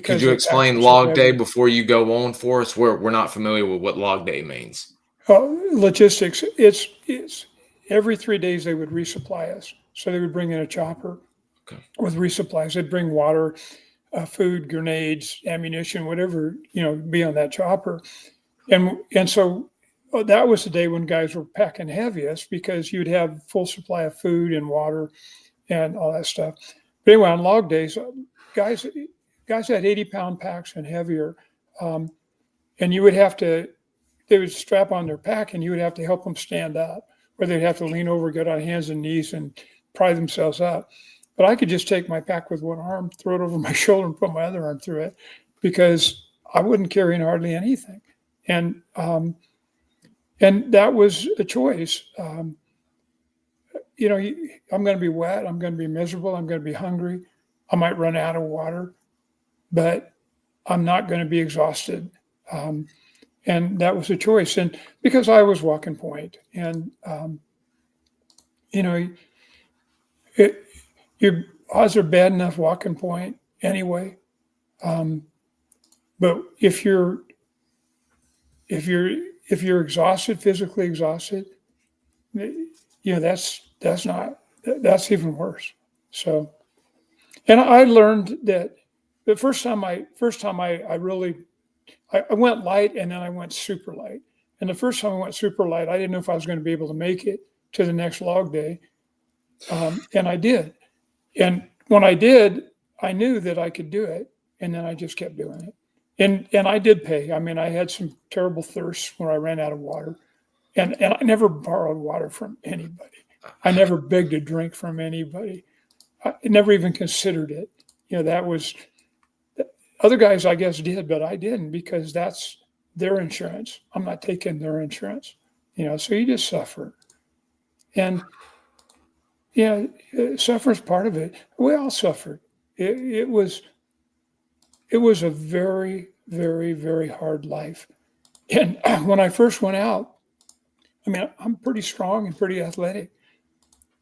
Could you explain log day before you go on for us? We're not familiar with what log day means. Logistics. It's every 3 days they would resupply us. So they would bring in a chopper with resupplies. They'd bring water, food, grenades, ammunition, whatever, be on that chopper. And so that was the day when guys were packing heaviest, because you'd have full supply of food and water and all that stuff. But anyway, on log days, guys had 80-pound packs and heavier. And they would strap on their pack, and you would have to help them stand up, or they'd have to lean over, get on hands and knees and pry themselves up. But I could just take my pack with one arm, throw it over my shoulder, and put my other arm through it, because I wouldn't carry hardly anything. And that was a choice. I'm going to be wet. I'm going to be miserable. I'm going to be hungry. I might run out of water, but I'm not going to be exhausted. And that was a choice. And because I was walking point, and, your odds are bad enough walking point anyway. But if you're exhausted, physically exhausted, that's even worse. So, and I learned that the first time I went light, and then I went super light. And the first time I went super light, I didn't know if I was going to be able to make it to the next log day. And I did. And when I did, I knew that I could do it. And then I just kept doing it. And I did pay. I mean, I had some terrible thirsts where I ran out of water. And I never borrowed water from anybody. I never begged a drink from anybody. I never even considered it. That was, other guys, I guess, did, but I didn't, because that's their insurance. I'm not taking their insurance. So you just suffer. And suffer's part of it. We all suffered. It was a very, very, very hard life. And when I first went out, I mean, I'm pretty strong and pretty athletic.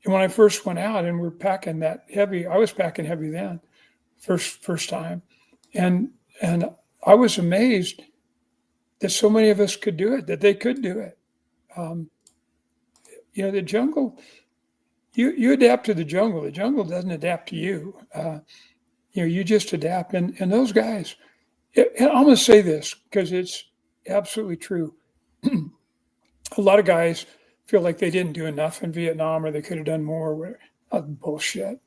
And when I first went out and we're packing that heavy, I was packing heavy then, first time. And I was amazed that so many of us could do it, that they could do it. The jungle, you adapt to the jungle. The jungle doesn't adapt to you. You just adapt. And those guys, and I'm going to say this because it's absolutely true. A lot of guys feel like they didn't do enough in Vietnam, or they could have done more. That's bullshit.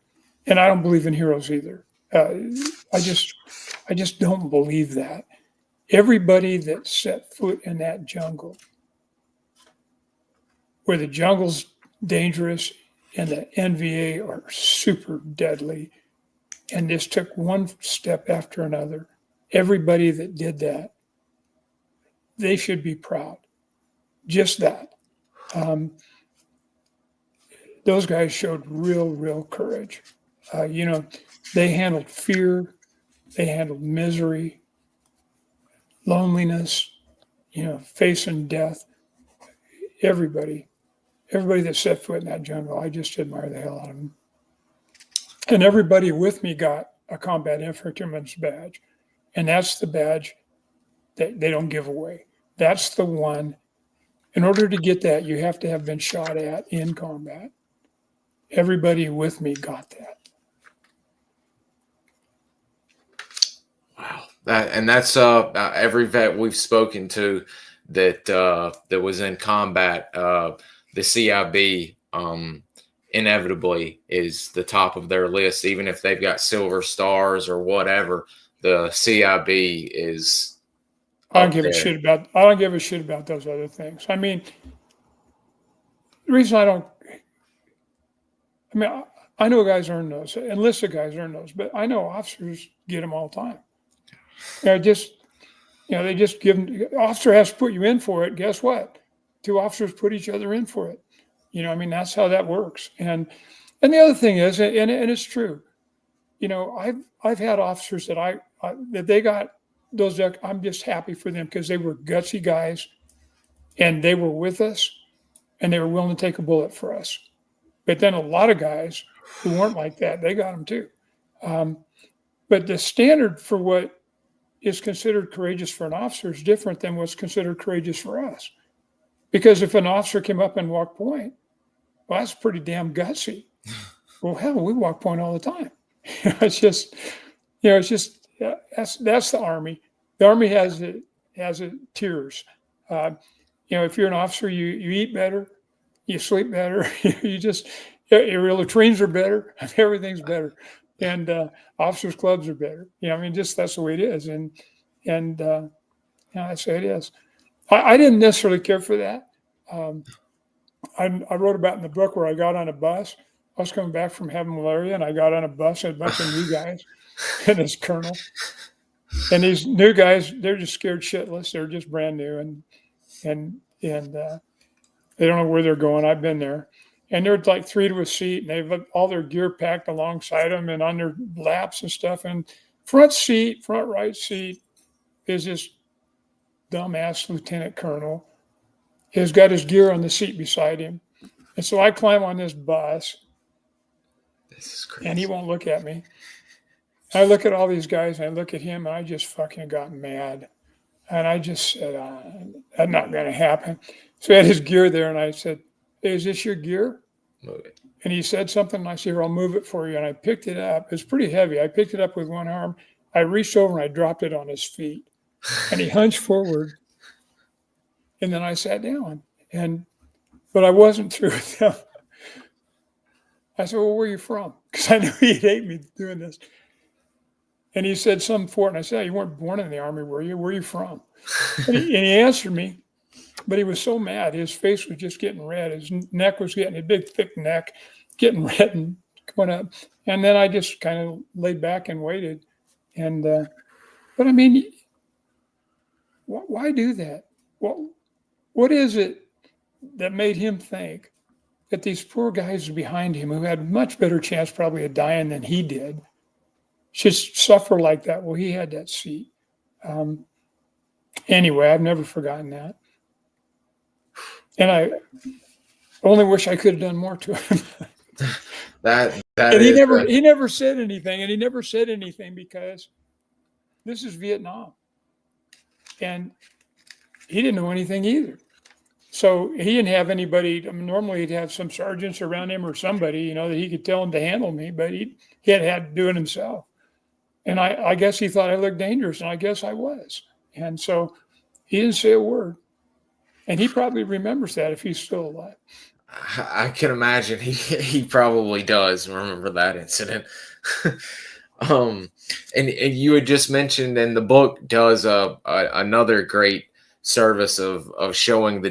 And I don't believe in heroes either. I just don't believe that. Everybody that set foot in that jungle, where the jungle's dangerous and the NVA are super deadly. And this took one step after another. Everybody that did that, they should be proud. Just that. Those guys showed real courage. They handled fear, they handled misery, loneliness, facing death. Everybody that set foot in that jungle, I just admire the hell out of them. And everybody with me got a combat infantryman's badge. And that's the badge that they don't give away. That's the one. In order to get that, you have to have been shot at in combat. Everybody with me got that. Wow. That's every vet we've spoken to that was in combat, the CIB inevitably is the top of their list, even if they've got silver stars or whatever. The CIB is. I don't give a shit about those other things. I mean, the reason I know guys earn those, enlisted guys earn those, but I know officers get them all the time. They just give them. Officer has to put you in for it. Guess what? 2 officers put each other in for it. That's how that works. And the other thing is, and it's true. I've had officers that that they got those. I'm just happy for them because they were gutsy guys, and they were with us, and they were willing to take a bullet for us. But then a lot of guys who weren't like that, they got them too. But the standard for what is considered courageous for an officer is different than what's considered courageous for us. Because if an officer came up and walked point, well, that's pretty damn gutsy. Well, hell, we walk point all the time. That's the Army. The Army has it tiers. If you're an officer, you eat better, you sleep better, your latrines are better, everything's better. And officers' clubs are better. That's the way it is. And that's the way it is. I didn't necessarily care for that. I wrote about in the book where I got on a bus. I was coming back from having malaria, and I got on a bus and a bunch of new guys and this colonel. And these new guys, they're just scared shitless. They're just brand new, and they don't know where they're going. I've been there. And they're like 3 to a seat, and they've all their gear packed alongside them and on their laps and stuff. And front right seat is this dumbass lieutenant colonel. He's got his gear on the seat beside him. And so I climb on this bus. This is crazy. And he won't look at me. I look at all these guys, and I look at him, and I just fucking got mad. And I just said, that's not going to happen. So he had his gear there, and I said, hey, is this your gear? Move it. And he said something, and I said, here, I'll move it for you. And I picked it up. It's pretty heavy. I picked it up with one arm. I reached over, and I dropped it on his feet. And he hunched forward. And then I sat down. But I wasn't through with him. I said, well, where are you from? Because I knew he'd hate me doing this. And he said some fort. And I said, you weren't born in the Army, were you? Where are you from? And he answered me. But he was so mad. His face was just getting red. His neck was getting a big, thick neck, getting red and going up. And then I just kind of laid back and waited. And, but I mean, why do that? What is it that made him think that these poor guys behind him, who had much better chance probably of dying than he did, should suffer like that? Well, he had that seat. Anyway, I've never forgotten that. And I only wish I could have done more to him. And he never said anything. And he never said anything because this is Vietnam. And he didn't know anything either. So he didn't have anybody. I mean, normally he'd have some sergeants around him or somebody, that he could tell him to handle me, but he had to do it himself. And I guess he thought I looked dangerous, and I guess I was. And so he didn't say a word. And he probably remembers that if he's still alive. I can imagine he probably does remember that incident. And you had just mentioned, and the book does another great service of showing the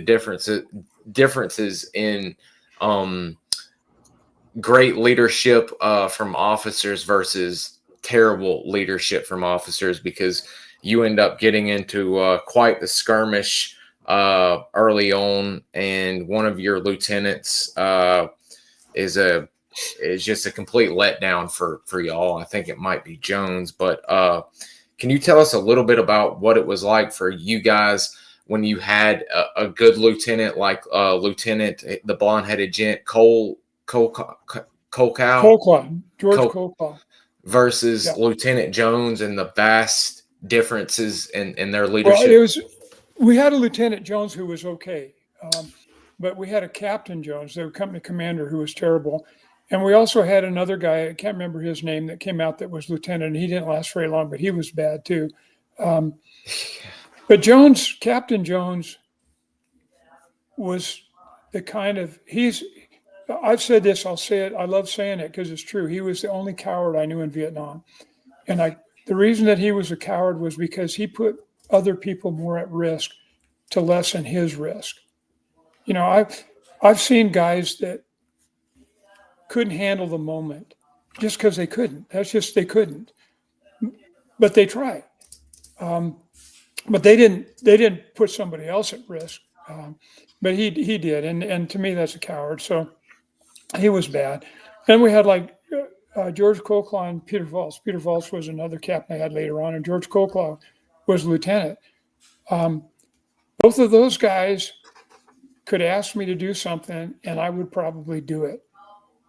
differences in great leadership from officers versus terrible leadership from officers, because you end up getting into quite the skirmish early on, and one of your lieutenants is just a complete letdown for y'all. I think it might be Jones, but can you tell us a little bit about what it was like for you guys when you had a good lieutenant like Lieutenant, the blonde-headed gent, Colcow, George Colclaw. versus Lieutenant Jones, and the vast differences in their leadership? Well, we had a Lieutenant Jones who was okay, but we had a Captain Jones, the company commander, who was terrible. And we also had another guy, I can't remember his name, that came out that was lieutenant, and he didn't last very long, but he was bad too. But Jones, Captain Jones, was the kind of, I've said this, I'll say it, I love saying it because it's true. He was the only coward I knew in Vietnam. And the reason that he was a coward was because he put other people more at risk to lessen his risk. You know, I've seen guys that couldn't handle the moment just because they couldn't. That's just, they couldn't. But they tried. But they didn't put somebody else at risk. But he did, and to me that's a coward. So he was bad. And we had like George Colclaw and Peter Valls. Peter Valls was another captain I had later on, and George Colclaw was lieutenant. Both of those guys could ask me to do something, and I would probably do it,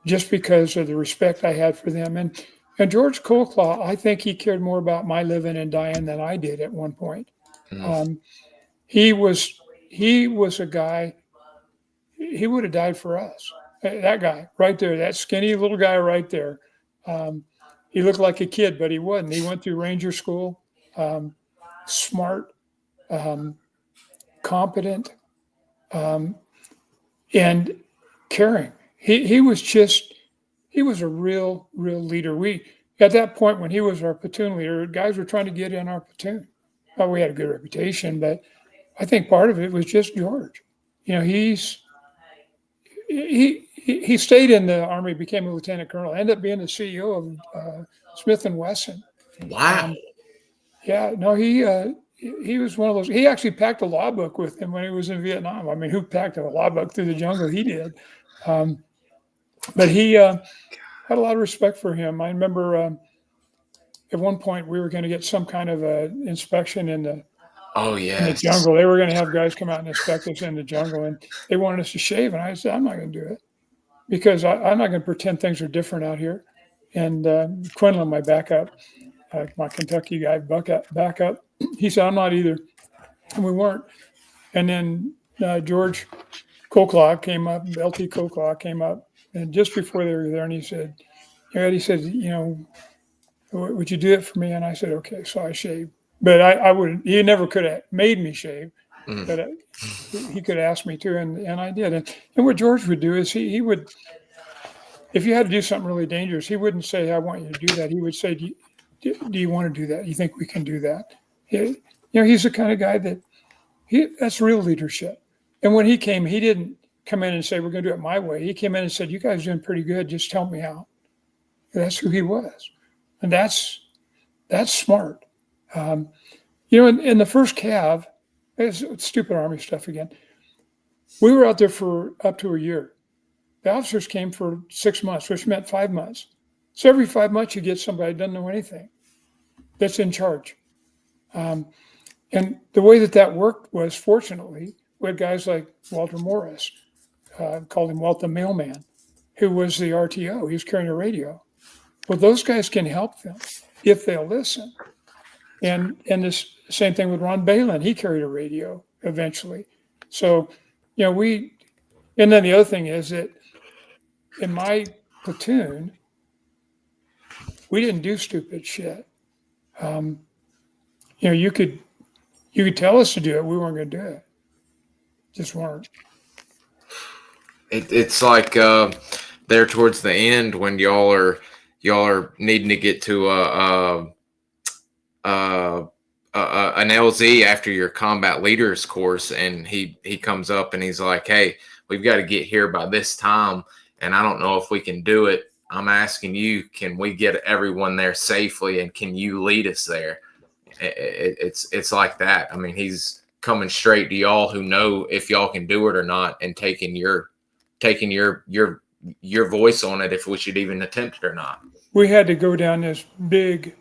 just because of the respect I had for them. And George Colclaw, I think he cared more about my living and dying than I did at one point. He was a guy, he would have died for us. That guy right there, that skinny little guy right there. He looked like a kid, but he wasn't. He went through Ranger School, smart, competent, and caring. He was a real leader. At that point when he was our platoon leader, guys were trying to get in our platoon. Well, we had a good reputation, but I think part of it was just George. You know, he stayed in the Army, became a lieutenant colonel, ended up being the CEO of Smith & Wesson. Wow. Yeah, no, he was one of those. He actually packed a law book with him when he was in Vietnam. I mean, who packed a law book through the jungle? He did. But he had a lot of respect for him. I remember at one point we were going to get some kind of inspection in the jungle. They were going to have guys come out and inspect us in the jungle, and they wanted us to shave. And I said, I'm not going to do it, because I'm not going to pretend things are different out here. And Quinlan, my backup, my Kentucky guy, backup, he said, I'm not either. And we weren't. And then George Colclaw came up, LT Colclaw came up, and just before they were there, and he said, you know, would you do it for me? And I said, okay. So I shaved. But I wouldn't, he never could have made me shave, but he could ask me to, and I did. And what George would do is he would, if you had to do something really dangerous, he wouldn't say, I want you to do that. He would say, do you want to do that? You think we can do that? You know, he's the kind of guy that that's real leadership. And when he came, he didn't come in and say, we're going to do it my way. He came in and said, you guys are doing pretty good. Just tell me how. And that's who he was. And that's smart. You know, in the first Cav, it's stupid Army stuff again. We were out there for up to a year. The officers came for 6 months, which meant 5 months. So every 5 months you get somebody who doesn't know anything that's in charge. And the way that worked was, fortunately, we had guys like Walter Morris, called him Walt the Mailman, who was the RTO. He was carrying a radio. Well, those guys can help them if they'll listen. And the same thing with Ron Balin. He carried a radio eventually. So, you know, and then the other thing is that in my platoon, we didn't do stupid shit. You know, you could tell us to do it. We weren't going to do it. Just weren't. It's like there towards the end when y'all are needing to get to an LZ after your combat leaders course, and he comes up and he's like, hey, we've got to get here by this time. and I don't know if we can do it. I'm asking you, can we get everyone there safely, and can you lead us there? It's like that. I mean, he's coming straight to y'all who know if y'all can do it or not, and taking your voice on it if we should even attempt it or not. We had to go down this big,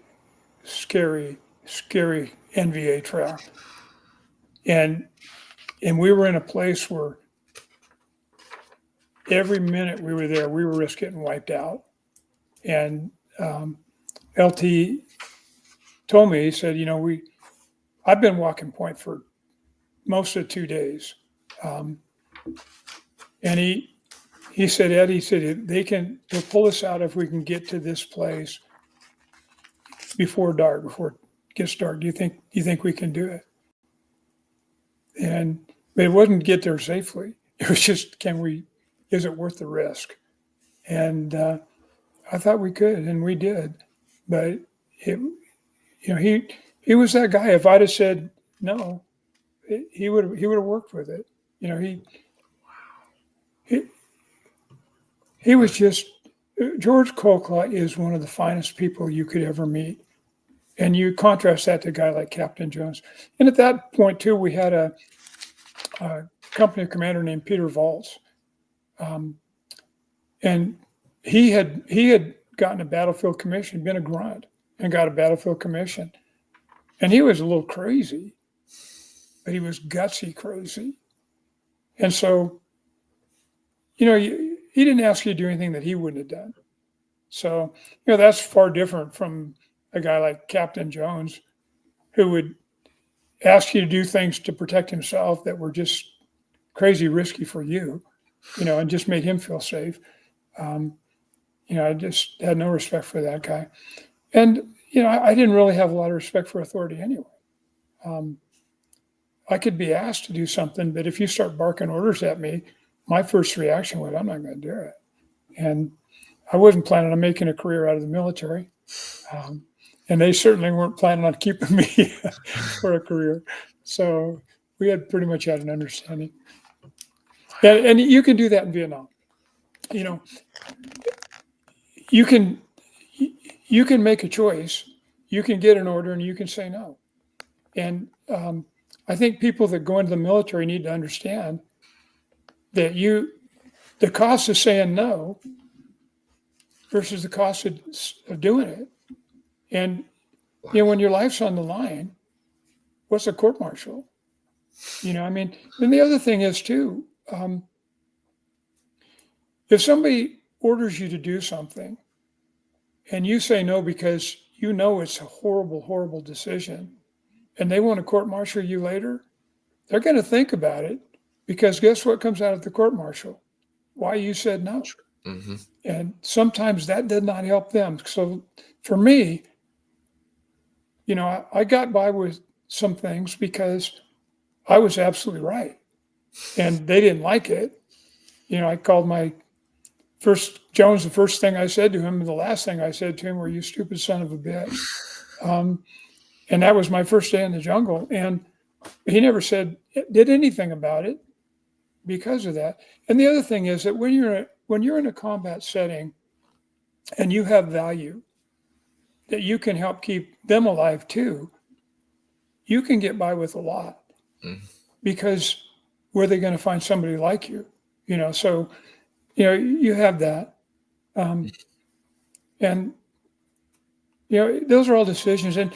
scary NVA trail, and we were in a place where every minute we were there, we were risk getting wiped out. And LT told me, he said, I've been walking point for most of 2 days. And he said, Ed, he said, they'll pull us out if we can get to this place before dark, before it gets dark. Do you think we can do it? But it wasn't get there safely. It was just, is it worth the risk? And I thought we could, and we did. But he was that guy. If I'd have said no, he would have worked with it. He was just, George Colclaw is one of the finest people you could ever meet. And you contrast that to a guy like Captain Jones. And at that point, too, we had a company commander named Peter Valtz. And he had gotten a battlefield commission, been a grunt, and got a battlefield commission. And he was a little crazy, but he was gutsy crazy. And so, he didn't ask you to do anything that he wouldn't have done. So, that's far different from a guy like Captain Jones, who would ask you to do things to protect himself that were just crazy risky for you, and just made him feel safe. I just had no respect for that guy. And, I didn't really have a lot of respect for authority anyway. I could be asked to do something, but if you start barking orders at me, my first reaction was, I'm not going to do it. And I wasn't planning on making a career out of the military. And they certainly weren't planning on keeping me for a career. So we had pretty much had an understanding. And you can do that in Vietnam. You can make a choice. You can get an order and you can say no. And I think people that go into the military need to understand that the cost of saying no versus the cost of doing it. And, when your life's on the line, what's a court martial? And the other thing is too, if somebody orders you to do something and you say no because it's a horrible, horrible decision, and they want to court martial you later, they're going to think about it, because guess what comes out of the court martial? Why you said no. Mm-hmm. And sometimes that did not help them. So for me, I got by with some things because I was absolutely right. And they didn't like it. I called my first Jones, the first thing I said to him, and the last thing I said to him were, "You stupid son of a bitch." And that was my first day in the jungle. And he never did anything about it because of that. And the other thing is that when you're in a combat setting and you have value that you can help keep them alive too, you can get by with a lot. Mm-hmm. Because where are they going to find somebody like you? So, you have that. And, those are all decisions. And,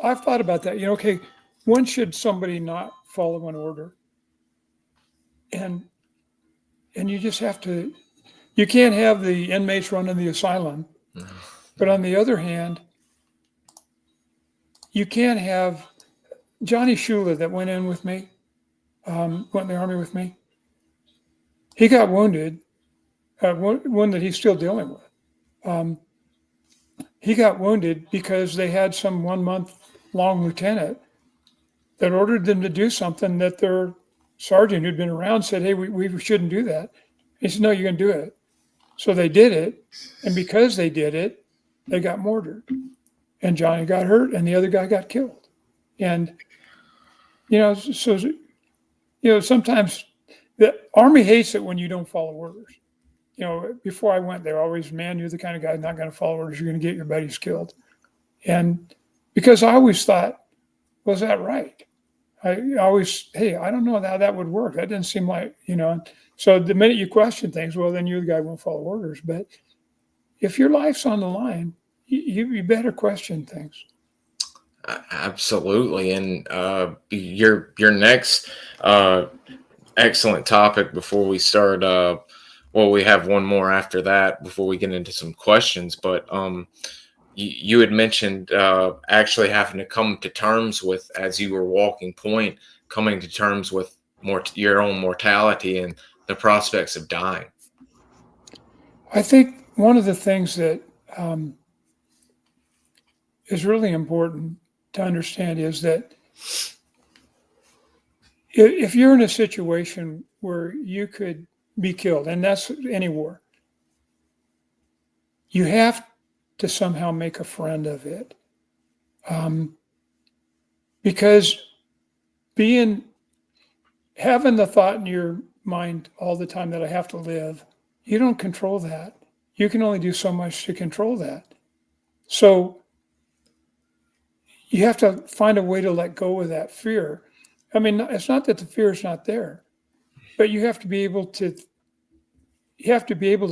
I've thought about that, okay, when should somebody not follow an order? And you just have to, you can't have the inmates running the asylum. Mm-hmm. But on the other hand, you can't have Johnny Shula that went in with me, went in the Army with me. He got wounded, one that he's still dealing with. He got wounded because they had some 1 month long lieutenant that ordered them to do something that their sergeant who'd been around said, "Hey, we shouldn't do that." He said, "No, you're going to do it." So they did it. And because they did it, they got mortared. And Johnny got hurt and the other guy got killed. And, sometimes the Army hates it when you don't follow orders. before I went there, always, man, you're the kind of guy not going to follow orders. You're going to get your buddies killed. And because I always thought, was that right? I always, hey, I don't know how that would work. That didn't seem like, So the minute you question things, well, then you're the guy who won't follow orders. But if your life's on the line, you better question things. Absolutely. And your next excellent topic before we start, well, we have one more after that before we get into some questions, but you had mentioned actually having to come to terms with, as you were walking point, coming to terms with your own mortality and the prospects of dying. I think one of the things that is really important to understand is that if you're in a situation where you could be killed, and that's any war, you have to somehow make a friend of it. Because having the thought in your mind all the time that I have to live, you don't control that. You can only do so much to control that. So you have to find a way to let go of that fear. I mean, it's not that the fear is not there, but you have to be able to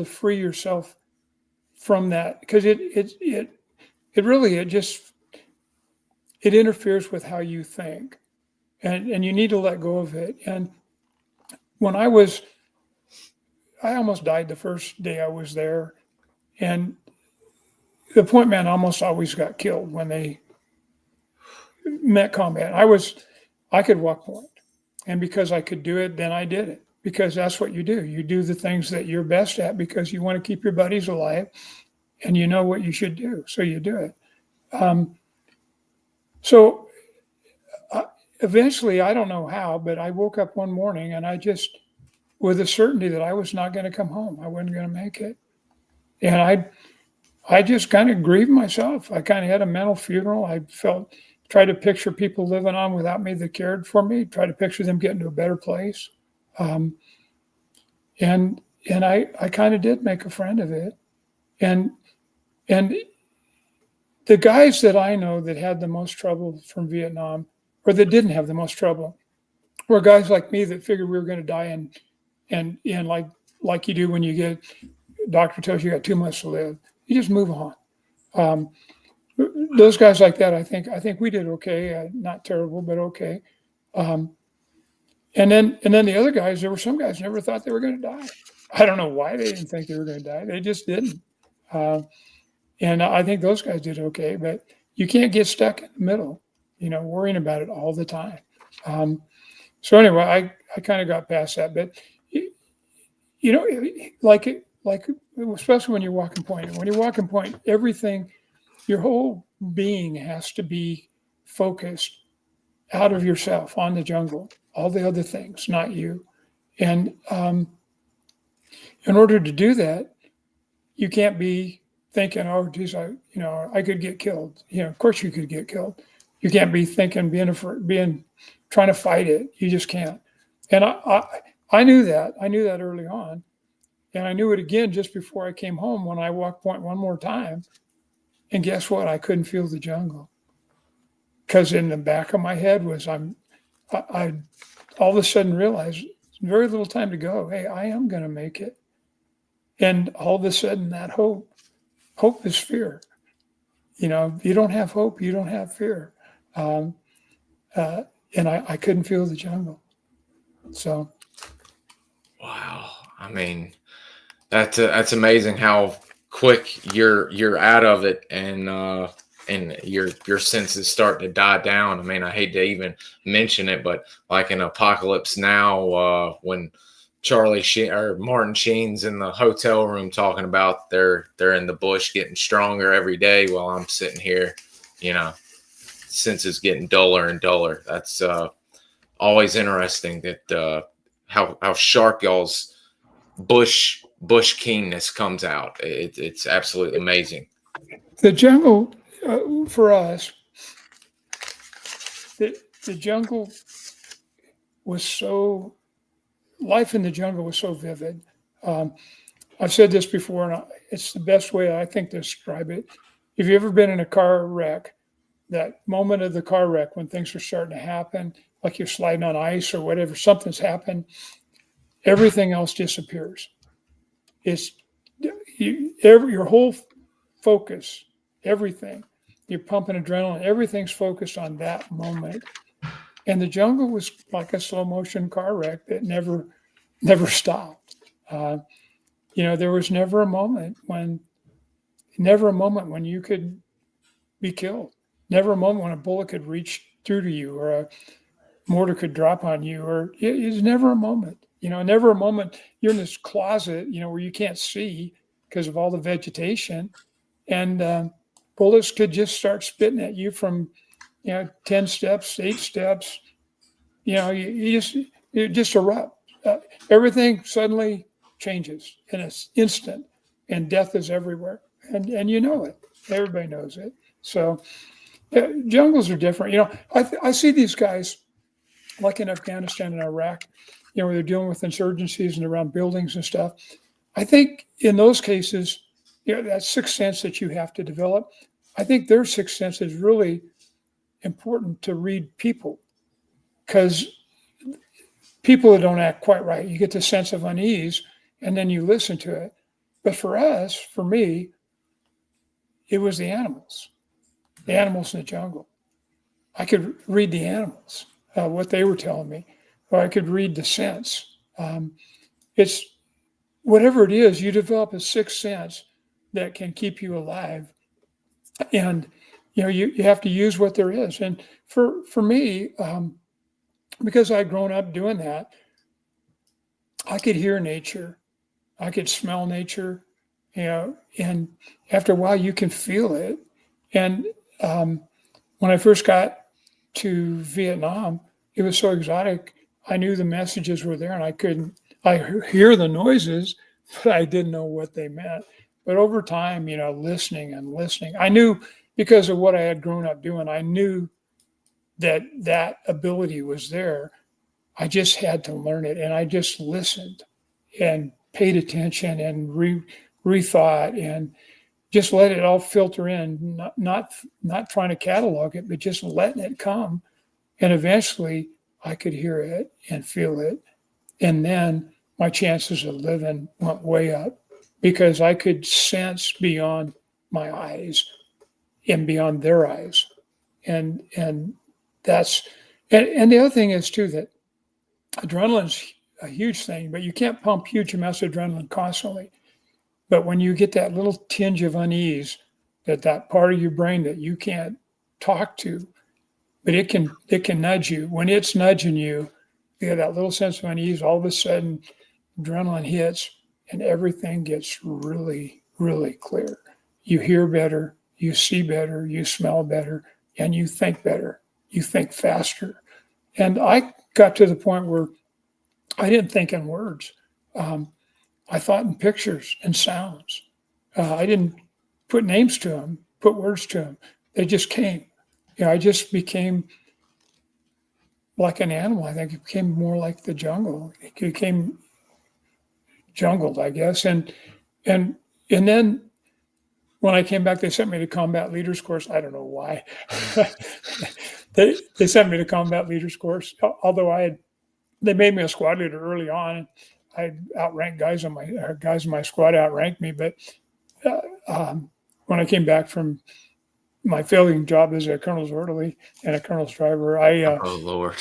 free yourself from that, because it interferes with how you think, and you need to let go of it. And when I almost died the first day I was there, and the point man almost always got killed when they met combat. I could walk point, and because I could do it, then I did it, because that's what you do. You do the things that you're best at because you want to keep your buddies alive, and you know what you should do, so you do it. So eventually, I don't know how, but I woke up one morning and I just, with a certainty that I was not going to come home. I wasn't going to make it. And I just kind of grieved myself. I kind of had a mental funeral. Tried to picture people living on without me that cared for me, tried to picture them getting to a better place. And I kind of did make a friend of it. And the guys that I know that had the most trouble from Vietnam, or that didn't have the most trouble, were guys like me that figured we were going to die, and like you do when you get, doctor tells you got 2 months to live, you just move on. Those guys like that, I think we did okay, not terrible, but okay. And then the other guys, there were some guys never thought they were going to die. I don't know why they didn't think they were going to die. They just didn't. And I think those guys did okay, but you can't get stuck in the middle, worrying about it all the time. So anyway, I kind of got past that, but like especially when you're walking point. And when you're walking point, everything, your whole being has to be focused out of yourself on the jungle, all the other things, not you. And in order to do that, you can't be thinking, oh, geez, I could get killed. Of course you could get killed. You can't be thinking, trying to fight it. You just can't. And I knew that. I knew that early on. And I knew it again just before I came home when I walked point one more time. And guess what? I couldn't feel the jungle. Because in the back of my head was, I all of a sudden realized very little time to go. Hey, I am going to make it. And all of a sudden that hope is fear. You don't have hope, you don't have fear. And I couldn't feel the jungle. So. Wow. I mean, that's amazing how quick you're out of it, and your senses start to die down. I mean, I hate to even mention it, but like in Apocalypse Now, when Charlie Sheen or Martin Sheen's in the hotel room talking about they're in the bush getting stronger every day, while I'm sitting here, senses getting duller and duller. That's always interesting that how sharp y'all's bush keenness comes out. It's absolutely amazing. The jungle for us, the jungle was so. Life in the jungle was so vivid. I've said this before, and it's the best way I think to describe it. If you've ever been in a car wreck, that moment of the car wreck when things are starting to happen, like you're sliding on ice or whatever, something's happened, everything else disappears. It's your whole focus, everything. You're pumping adrenaline, everything's focused on that moment. And the jungle was like a slow motion car wreck that never stopped. There was never a moment when you could be killed. Never a moment when a bullet could reach through to you or a mortar could drop on you, or it's never a moment. Never a moment you're in this closet, where you can't see because of all the vegetation, and bullets could just start spitting at you from 10 steps, 8 steps. You just erupt. Everything suddenly changes in an instant, and death is everywhere, and you know it. Everybody knows it. So jungles are different. I see these guys like in Afghanistan and Iraq, where they're dealing with insurgencies and around buildings and stuff. I think in those cases, that sixth sense that you have to develop, I think their sixth sense is really important to read people, because people that don't act quite right, you get the sense of unease and then you listen to it. But for me, it was the animals in the jungle. I could read the animals, what they were telling me, or I could read the sense. It's whatever it is, you develop a sixth sense that can keep you alive. And, you have to use what there is. And for me, because I'd grown up doing that, I could hear nature. I could smell nature, and after a while you can feel it. And when I first got to Vietnam, it was so exotic. I knew the messages were there, and I hear the noises, but I didn't know what they meant. But over time, listening, I knew, because of what I had grown up doing, I knew that ability was there. I just had to learn it, and I just listened and paid attention and rethought and just let it all filter in, not trying to catalog it, but just letting it come. And eventually I could hear it and feel it. And then my chances of living went way up, because I could sense beyond my eyes and beyond their eyes. And that's, and the other thing is too, that adrenaline's a huge thing, but you can't pump huge amounts of adrenaline constantly. But when you get that little tinge of unease, that part of your brain that you can't talk to, but it can nudge you. When it's nudging you, you have that little sense of unease, all of a sudden adrenaline hits and everything gets really, really clear. You hear better, you see better, you smell better, and you think better. You think faster. And I got to the point where I didn't think in words. I thought in pictures and sounds. I didn't put names to them, put words to them. They just came. I just became like an animal. I think it became more like the jungle. It became jungled, I guess. And then when I came back, they sent me to combat leaders course. I don't know why. They sent me to combat leaders course, although they made me a squad leader early on. I outranked guys in my squad outranked me. But when I came back from my failing job as a colonel's orderly and a colonel's driver, oh Lord,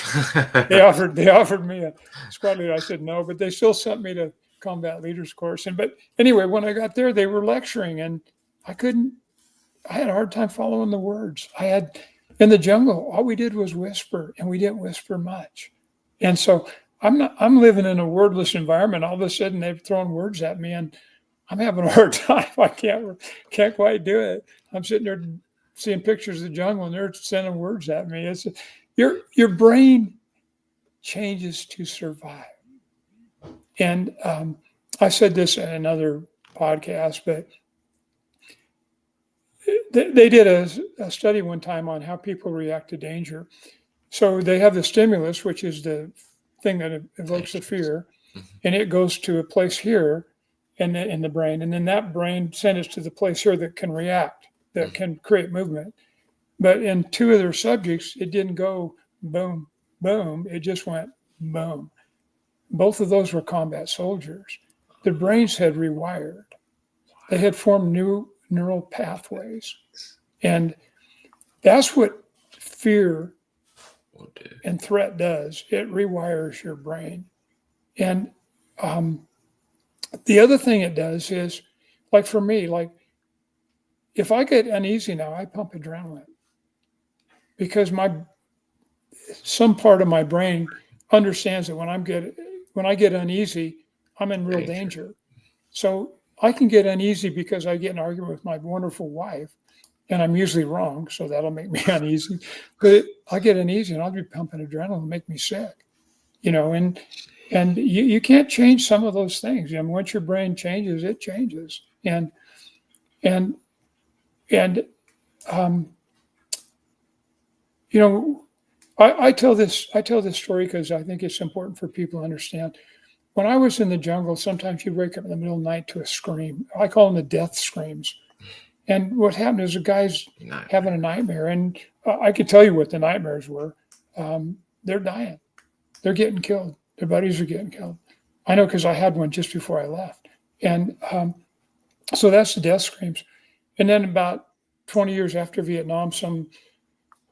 they offered me a squad leader. I said no, but they still sent me to combat leaders course. But anyway, when I got there, they were lecturing, and I had a hard time following the words. In the jungle, all we did was whisper, and we didn't whisper much. And so I'm living in a wordless environment. All of a sudden they've thrown words at me, and I'm having a hard time. I can't quite do it. I'm sitting there seeing pictures of the jungle, and they're sending words at me. It's your brain changes to survive. And I said this in another podcast, but they did a study one time on how people react to danger. So they have the stimulus, which is the thing that evokes the fear, and it goes to a place here, in the brain, and then that brain sends it to the place here that can react, that can create movement. But in two of their subjects, it didn't go boom, boom. It just went boom. Both of those were combat soldiers. Their brains had rewired. They had formed new neural pathways. And that's what fear and threat does. It rewires your brain. And the other thing it does is, like for me, like if I get uneasy now, I pump adrenaline because some part of my brain understands that when I get uneasy, I'm in real danger. So I can get uneasy because I get in an argument with my wonderful wife, and I'm usually wrong, so that'll make me uneasy. But I get uneasy, and I'll be pumping adrenaline and make me sick, and you can't change some of those things. I mean, once your brain changes, it changes, and I tell this story because I think it's important for people to understand. When I was in the jungle, sometimes you wake up in the middle of the night to a scream. I call them the death screams. And what happened is the guy's having a nightmare, and I could tell you what the nightmares were. They're dying. They're getting killed. Their buddies are getting killed. I know because I had one just before I left. And so that's the death screams. And then about 20 years after Vietnam,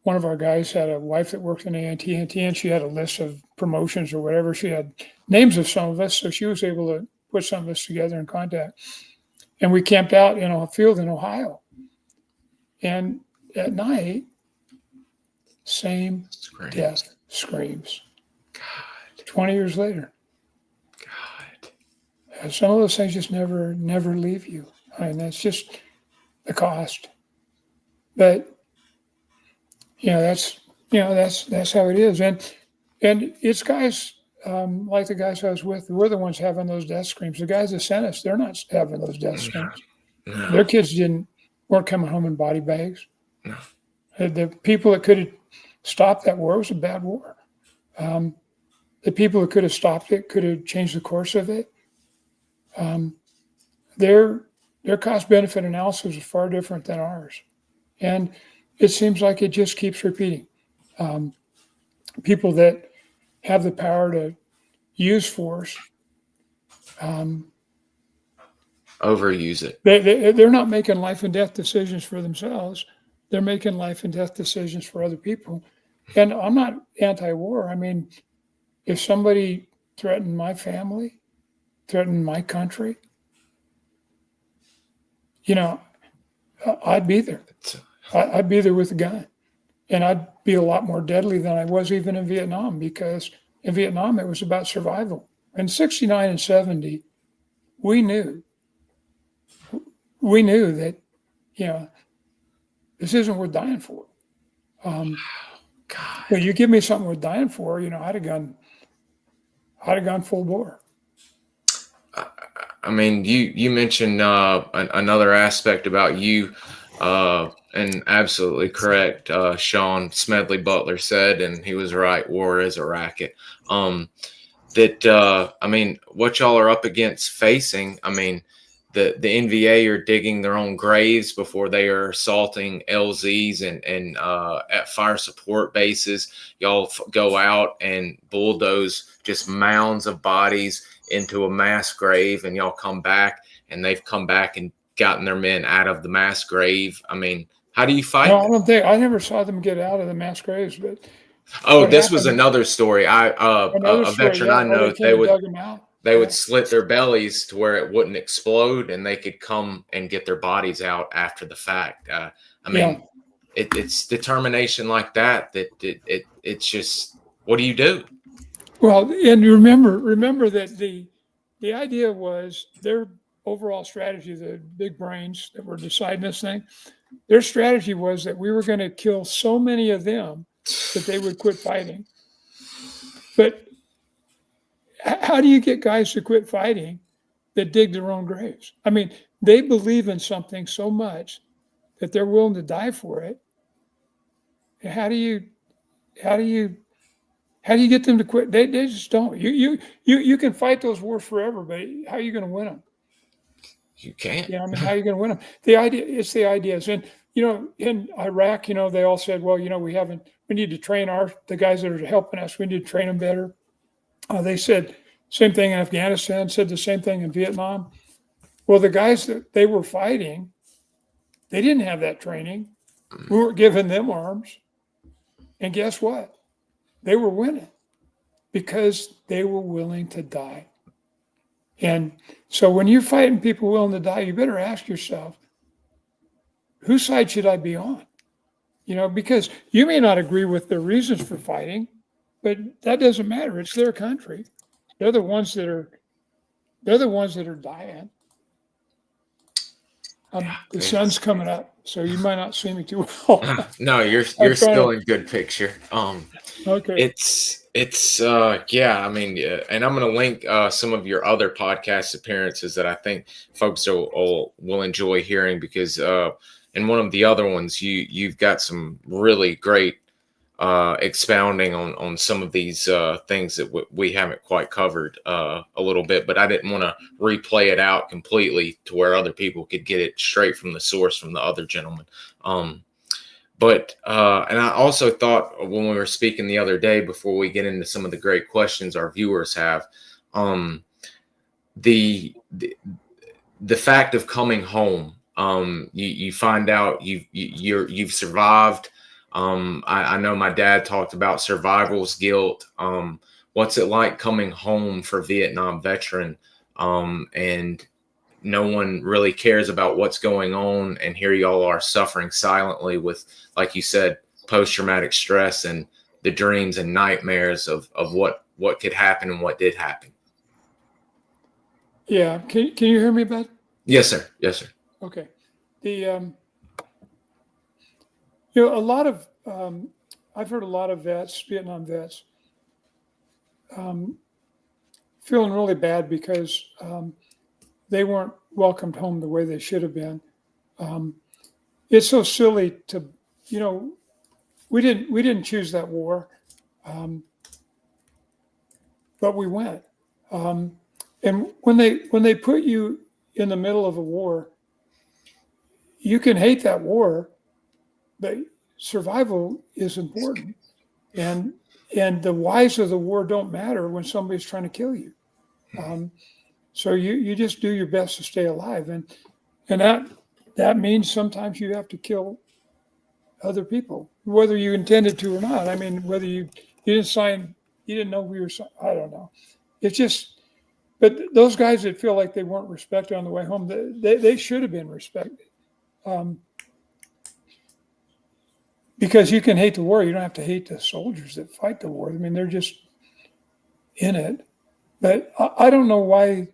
one of our guys had a wife that worked in AT&T, and she had a list of promotions or whatever. She had names of some of us, so she was able to put some of us together in contact. And we camped out in a field in Ohio. And at night, same death screams. God. 20 years later. God. Some of those things just never leave you. I mean, that's just the cost. But that's how it is. And it's guys like the guys I was with, we're the ones having those death screams. The guys that sent us, they're not having those death screams. No. Their kids weren't coming home in body bags. No. The people that could have stopped that war, it was a bad war. The people that could have stopped it, could have changed the course of it. Their cost benefit analysis is far different than ours. And it seems like it just keeps repeating. People that have the power to use force overuse it. They're not making life and death decisions for themselves. They're making life and death decisions for other people. And I'm not anti-war. I mean, if somebody threatened my family, threatened my country, I'd be there. I'd be there with a gun. And I'd be a lot more deadly than I was even in Vietnam, because in Vietnam, it was about survival. In 69 and 70, we knew that, this isn't worth dying for. God. Well, you give me something worth dying for, I'd have gone full bore. I mean, you mentioned another aspect about you, and absolutely correct. Sean Smedley Butler said, and he was right, war is a racket. What y'all are up against facing, the NVA are digging their own graves before they are assaulting LZs and at fire support bases. Y'all go out and bulldoze just mounds of bodies into a mass grave, and y'all come back, and they've come back and gotten their men out of the mass grave. How do you fight? No, I never saw them get out of the mass graves, but this was another story. A veteran I know, they would slit their bellies to where it wouldn't explode, and they could come and get their bodies out after the fact. It's determination like that it's just, what do you do? Well, and remember that the idea was their overall strategy, the big brains that were deciding this thing, their strategy was that we were going to kill so many of them that they would quit fighting. But how do you get guys to quit fighting that dig their own graves? They believe in something so much that they're willing to die for it. How do you get them to quit? They just don't. You can fight those wars forever, but how are you going to win them? You can't. I mean, how are you going to win them? It's the ideas. And, in Iraq, they all said, well, we need to train the guys that are helping us. We need to train them better. They said same thing in Afghanistan, said the same thing in Vietnam. Well, the guys that they were fighting, they didn't have that training. We weren't giving them arms. And guess what? They were winning because they were willing to die. And so when you're fighting people willing to die, you better ask yourself, whose side should I be on? Because you may not agree with their reasons for fighting, but that doesn't matter. It's their country. They're the ones that are dying. The sun's coming up, so you might not see me too well. No, you're still in good picture. Okay. I mean, and I'm going to link some of your other podcast appearances that I think folks will enjoy hearing, because in one of the other ones, you've got some really great expounding on some of these things that we haven't quite covered a little bit, but I didn't want to replay it out completely to where other people could get it straight from the source from the other gentleman. But and I also thought when we were speaking the other day, before we get into some of the great questions our viewers have, the fact of coming home, you find out you've survived. I know my dad talked about survival's guilt. What's it like coming home for Vietnam veteran? And no one really cares about what's going on. And here y'all are suffering silently with, like you said, post-traumatic stress and the dreams and nightmares of what could happen and what did happen. Yeah. Can you hear me, Bud? Yes, sir. Yes, sir. Okay. A lot of, I've heard a lot of vets, Vietnam vets, feeling really bad because they weren't welcomed home the way they should have been. It's so silly to, we didn't choose that war, but we went. And when they put you in the middle of a war, you can hate that war, but survival is important. And the whys of the war don't matter when somebody's trying to kill you. So you just do your best to stay alive. And that means sometimes you have to kill other people, whether you intended to or not. I mean, whether you didn't know we were, I don't know. It's just, but those guys that feel like they weren't respected on the way home, they should have been respected. Because you can hate the war. You don't have to hate the soldiers that fight the war. I mean, they're just in it. But I don't know why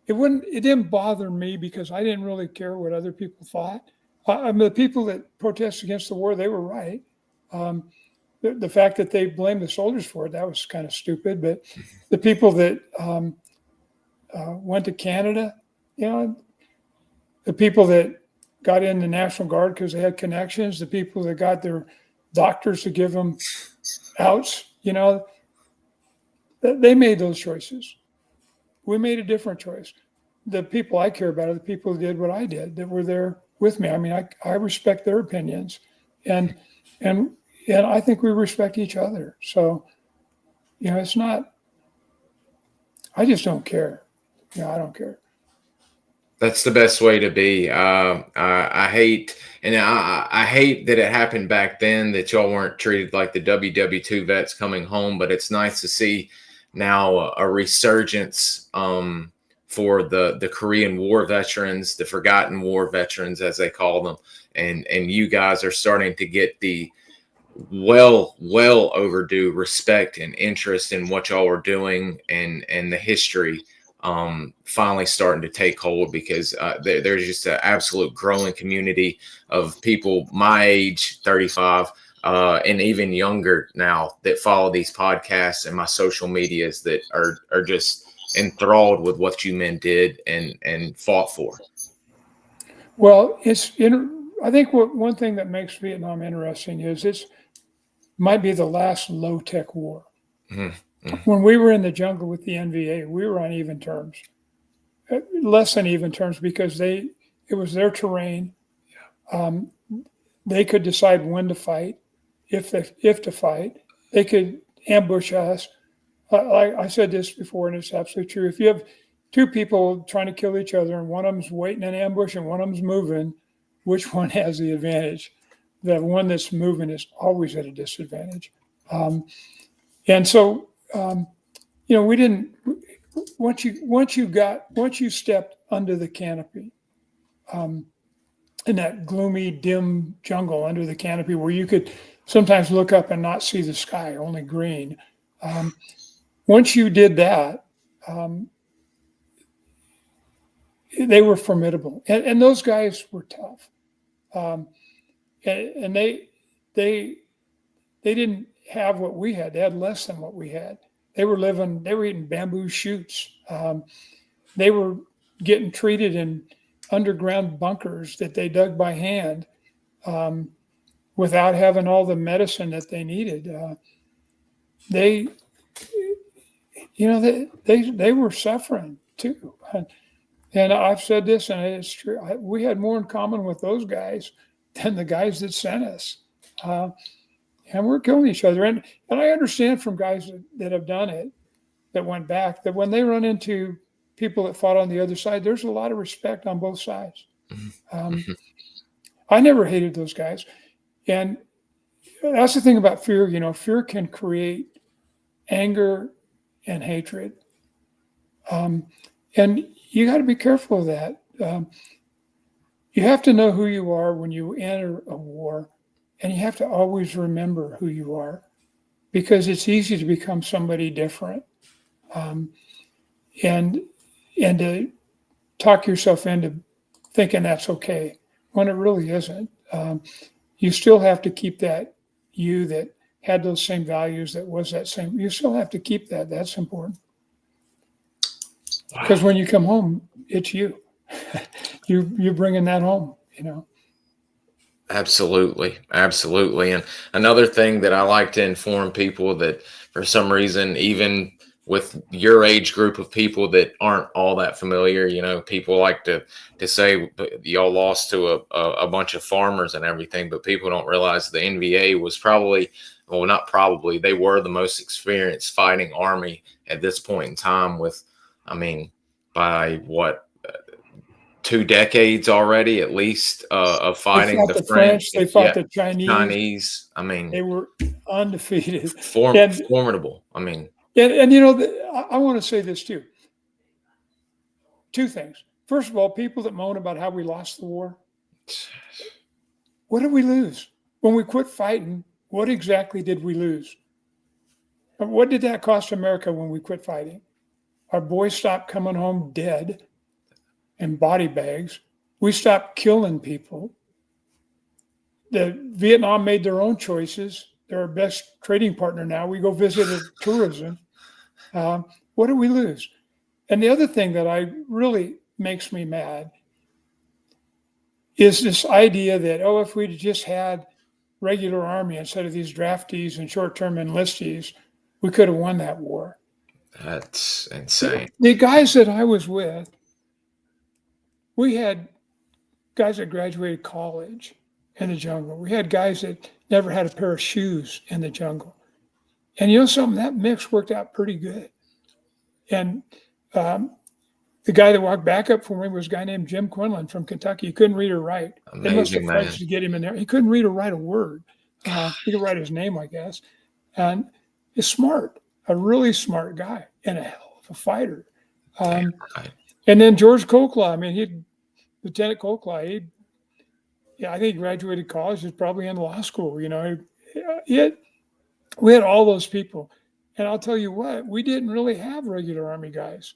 it didn't bother me, because I didn't really care what other people thought. I mean, the people that protest against the war, they were right. The fact that they blamed the soldiers for it, that was kind of stupid. But the people that went to Canada, the people that got in the National Guard because they had connections, the people that got their doctors to give them outs, they made those choices. We made a different choice. The people I care about are the people who did what I did, that were there with me. I mean, I respect their opinions, and I think we respect each other. So, it's not, I just don't care. I don't care. That's the best way to be. I hate, and I hate that it happened back then, that y'all weren't treated like the WW2 vets coming home. But it's nice to see now a resurgence for the Korean War veterans, the forgotten war veterans, as they call them, and you guys are starting to get the well overdue respect and interest in what y'all are doing, and the history finally starting to take hold, because there's just an absolute growing community of people my age, 35, and even younger now, that follow these podcasts and my social medias, that are just enthralled with what you men did and fought for. Well, I think one thing that makes Vietnam interesting is it might be the last low-tech war. Mm-hmm. When we were in the jungle with the NVA, we were on even terms. less than even terms, because it was their terrain. They could decide when to fight, if to fight. They could ambush us. I said this before, and it's absolutely true. If you have two people trying to kill each other, and one of them's waiting in ambush and one of them's moving, which one has the advantage? The one that's moving is always at a disadvantage. And so, we didn't. Once you stepped under the canopy, in that gloomy, dim jungle under the canopy, where you could sometimes look up and not see the sky, only green. Once you did that, they were formidable, and those guys were tough. And they didn't have what we had. They had less than what we had. They were eating bamboo shoots. They were getting treated in underground bunkers that they dug by hand, without having all the medicine that they needed. They were suffering too. And I've said this, and it's true. We had more in common with those guys than the guys that sent us. And we're killing each other. And I understand from guys that have done it, that went back, that when they run into people that fought on the other side, there's a lot of respect on both sides. I never hated those guys. And that's the thing about fear. Fear can create anger and hatred. And you got to be careful of that. You have to know who you are when you enter a war, and you have to always remember who you are, because it's easy to become somebody different, and to talk yourself into thinking that's okay when it really isn't. You still have to keep that you that had those same values, that was that same. You still have to keep that. That's important. Because when you come home, it's you. You're bringing that home, Absolutely. And another thing that I like to inform people, that for some reason, even with your age group of people that aren't all that familiar, people like to say y'all lost to a bunch of farmers and everything, but people don't realize the NVA was they were the most experienced fighting army at this point in time, by what, 2 decades already, at least, of fighting the French. They fought the Chinese. They were undefeated. Formidable. And I want to say this too. 2 things. First of all, people that moan about how we lost the war, what did we lose? When we quit fighting, what exactly did we lose? What did that cost America when we quit fighting? Our boys stopped coming home dead in body bags. We stopped killing people. The Vietnam made their own choices. They're our best trading partner now. We go visit at tourism. What did we lose? And the other thing that really makes me mad is this idea that, if we'd just had regular army instead of these draftees and short-term enlistees, we could have won that war. That's insane. The guys that I was with, we had guys that graduated college in the jungle. We had guys that never had a pair of shoes in the jungle. And something, that mix worked out pretty good. And the guy that walked back up for me was a guy named Jim Quinlan from Kentucky. He couldn't read or write. Amazing, they must have fudged to get him in there. He couldn't read or write a word. He could write his name, I guess. And he's smart, a really smart guy, and a hell of a fighter. And then George Colclaw, Lieutenant Colclaw, I think he graduated college. He's probably in law school. We had all those people. And I'll tell you what, we didn't really have regular Army guys.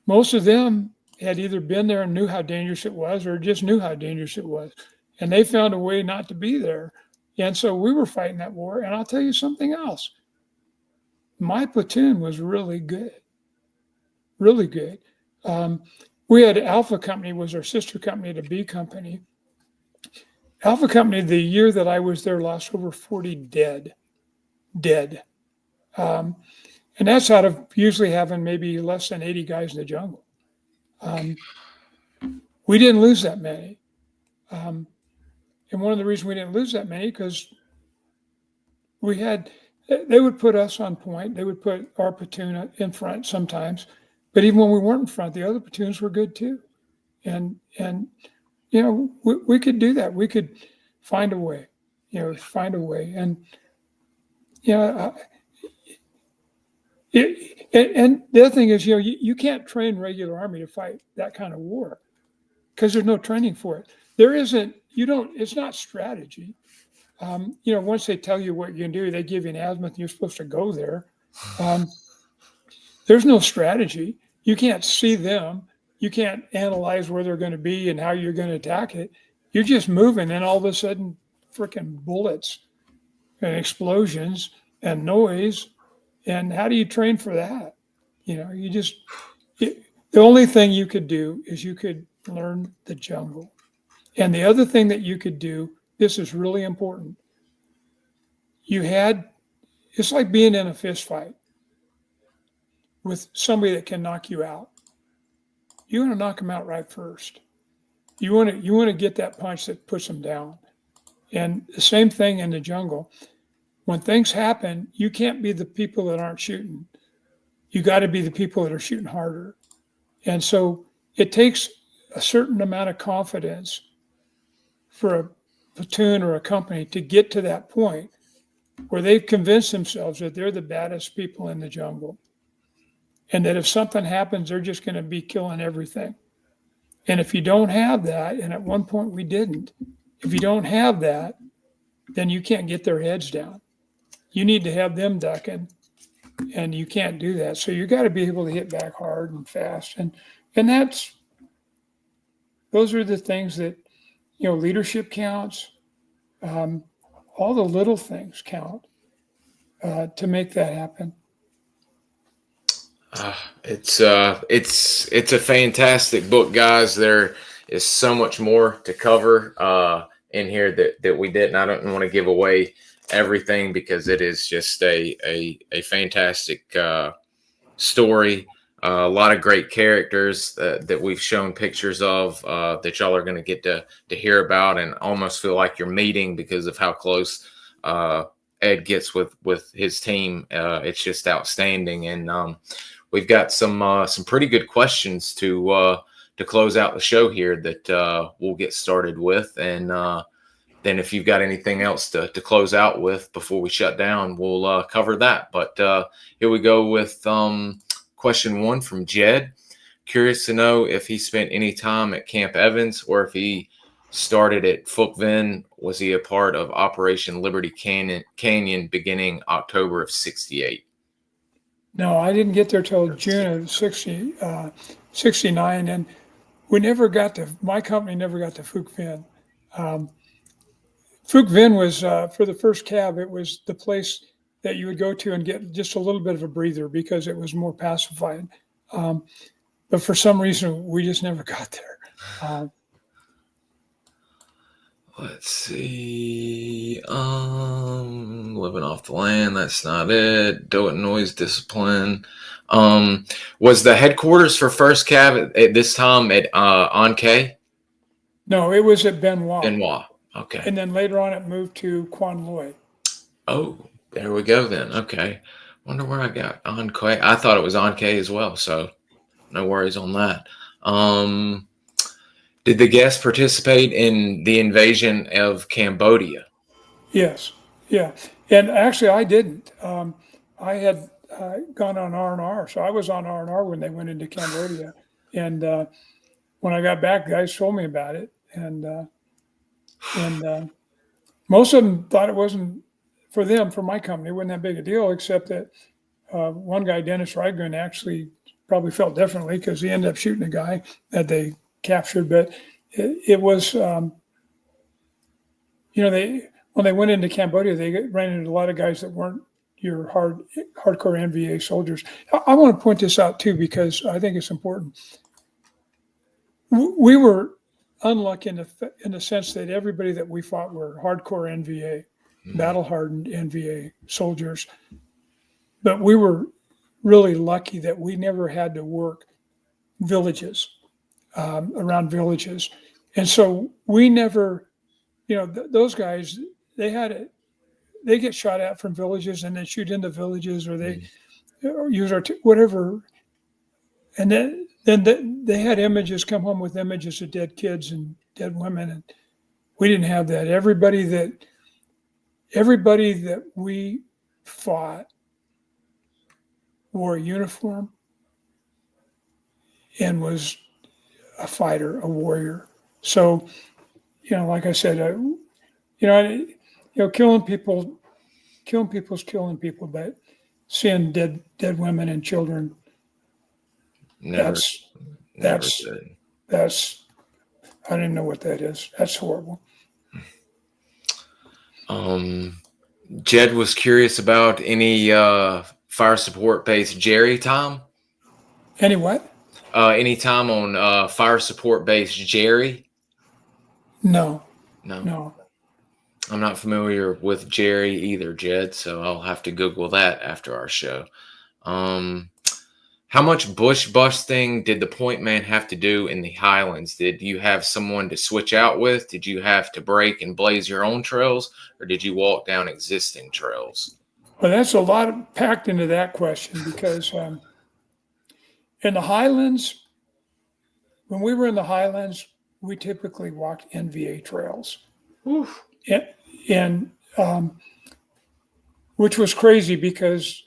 Most of them had either been there and knew how dangerous it was, or just knew how dangerous it was. And they found a way not to be there. And so we were fighting that war. And I'll tell you something else. My platoon was really good. Really good. We had Alpha Company, was our sister company to B Company. Alpha Company, the year that I was there, lost over 40 dead. And that's out of usually having maybe less than 80 guys in the jungle. Um, we didn't lose that many. And one of the reasons we didn't lose that many, because they would put us on point. They would put our platoon in front sometimes. But even when we weren't in front, the other platoons were good too. And we could do that. We could find a way, find a way. And, and the other thing is, you can't train regular Army to fight that kind of war because there's no training for it. It's not strategy. Once they tell you what you can do, they give you an azimuth and you're supposed to go there. There's no strategy. You can't see them. You can't analyze where they're going to be and how you're going to attack it. You're just moving, and all of a sudden, freaking bullets and explosions and noise. And how do you train for that? The only thing you could do is you could learn the jungle. And the other thing that you could do, this is really important. It's like being in a fist fight with somebody that can knock you out. You want to knock them out right first. You want to get that punch that puts them down. And the same thing in the jungle. When things happen, you can't be the people that aren't shooting. You got to be the people that are shooting harder. And so it takes a certain amount of confidence for a platoon or a company to get to that point where they've convinced themselves that they're the baddest people in the jungle. And that if something happens, they're just going to be killing everything. And if you don't have that, and at one point we didn't, if you don't have that, then you can't get their heads down. You need to have them ducking, and you can't do that. So you got to be able to hit back hard and fast. And those are the things that, leadership counts. All the little things count to make that happen. It's a fantastic book, guys. There is so much more to cover in here that we didn't. I don't want to give away everything because it is just a fantastic story. A lot of great characters that we've shown pictures of that y'all are going to get to hear about and almost feel like you're meeting because of how close Ed gets with his team. It's just outstanding. And we've got some pretty good questions to close out the show here that we'll get started with. And then if you've got anything else to close out with before we shut down, we'll cover that. But here we go with question 1 from Jed. Curious to know if he spent any time at Camp Evans or if he started at Fulkven. Was he a part of Operation Liberty Canyon beginning October of 68? No, I didn't get there till June of 69, and my company never got to Fulkven. Fulkven was, for the first Cav, it was the place that you would go to and get just a little bit of a breather because it was more pacified. But for some reason, we just never got there. Let's see. Living off the land, that's not it. Doing noise discipline. Was the headquarters for First Cav at this time at Anke? No, it was at Benoit. Benoit. Okay. And then later on, it moved to Quan Loy. Oh, there we go then. Okay. Wonder where I got Anke. I thought it was Anke as well, so no worries on that. Did the guests participate in the invasion of Cambodia? Yes. Yeah. And actually, I didn't. I had gone on R&R, so I was on R&R when they went into Cambodia. And when I got back, guys told me about it. And most of them thought it wasn't for them, for my company. It wasn't that big a deal, except that one guy, Dennis Rygren, actually probably felt differently because he ended up shooting a guy that they captured. But it was, when they went into Cambodia, they ran into a lot of guys that weren't your hardcore NVA soldiers. I want to point this out too because I think it's important. We were unlucky in the sense that everybody that we fought were hardcore NVA, battle-hardened NVA soldiers. But we were really lucky that we never had to work villages. around villages. And so we never, those guys, they get shot at from villages and they shoot into villages, or they use whatever. And then they had images, come home with images of dead kids and dead women. And we didn't have that. Everybody that we fought wore a uniform and was a fighter, a warrior. So, like I said, killing people's killing people, but seeing dead women and children, that's I don't even know what that is. That's horrible. Jed was curious about any fire support base Jerry time. Any what? Any time on fire support base Jerry? No. I'm not familiar with Jerry either, Jed, so I'll have to Google that after our show. How much bush busting did the point man have to do in the Highlands? Did you have someone to switch out with? Did you have to break and blaze your own trails, or did you walk down existing trails? Well, that's a lot packed into that question, because in the Highlands, when we were in the Highlands, we typically walked NVA trails. Oof. And which was crazy, because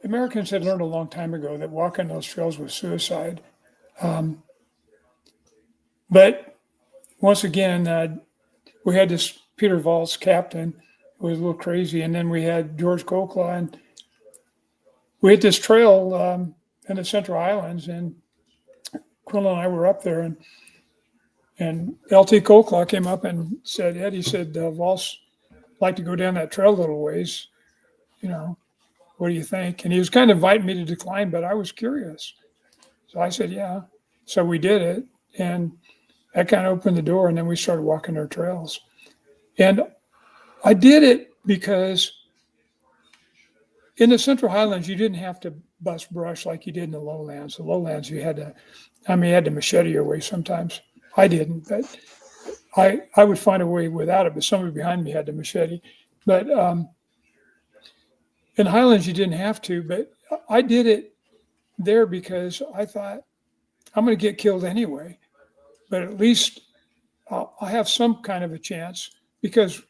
Americans had learned a long time ago that walking those trails was suicide. But once again, we had this Peter Valls captain who was a little crazy, and then we had George Goklaw, and we had this trail in the Central Highlands, and Quinlan and I were up there, and LT Goklaw came up and said, Ed, he said, Valls like to go down that trail a little ways, what do you think? And he was kind of inviting me to decline, but I was curious. So I said, yeah. So we did it. And that kind of opened the door. And then we started walking our trails. And I did it because in the Central Highlands, you didn't have to bust brush like you did in the lowlands. The lowlands, you had to machete your way sometimes. I didn't, but I would find a way without it, but somebody behind me had to machete. But in the Highlands, you didn't have to, but I did it there because I thought, I'm going to get killed anyway, but at least I'll have some kind of a chance, because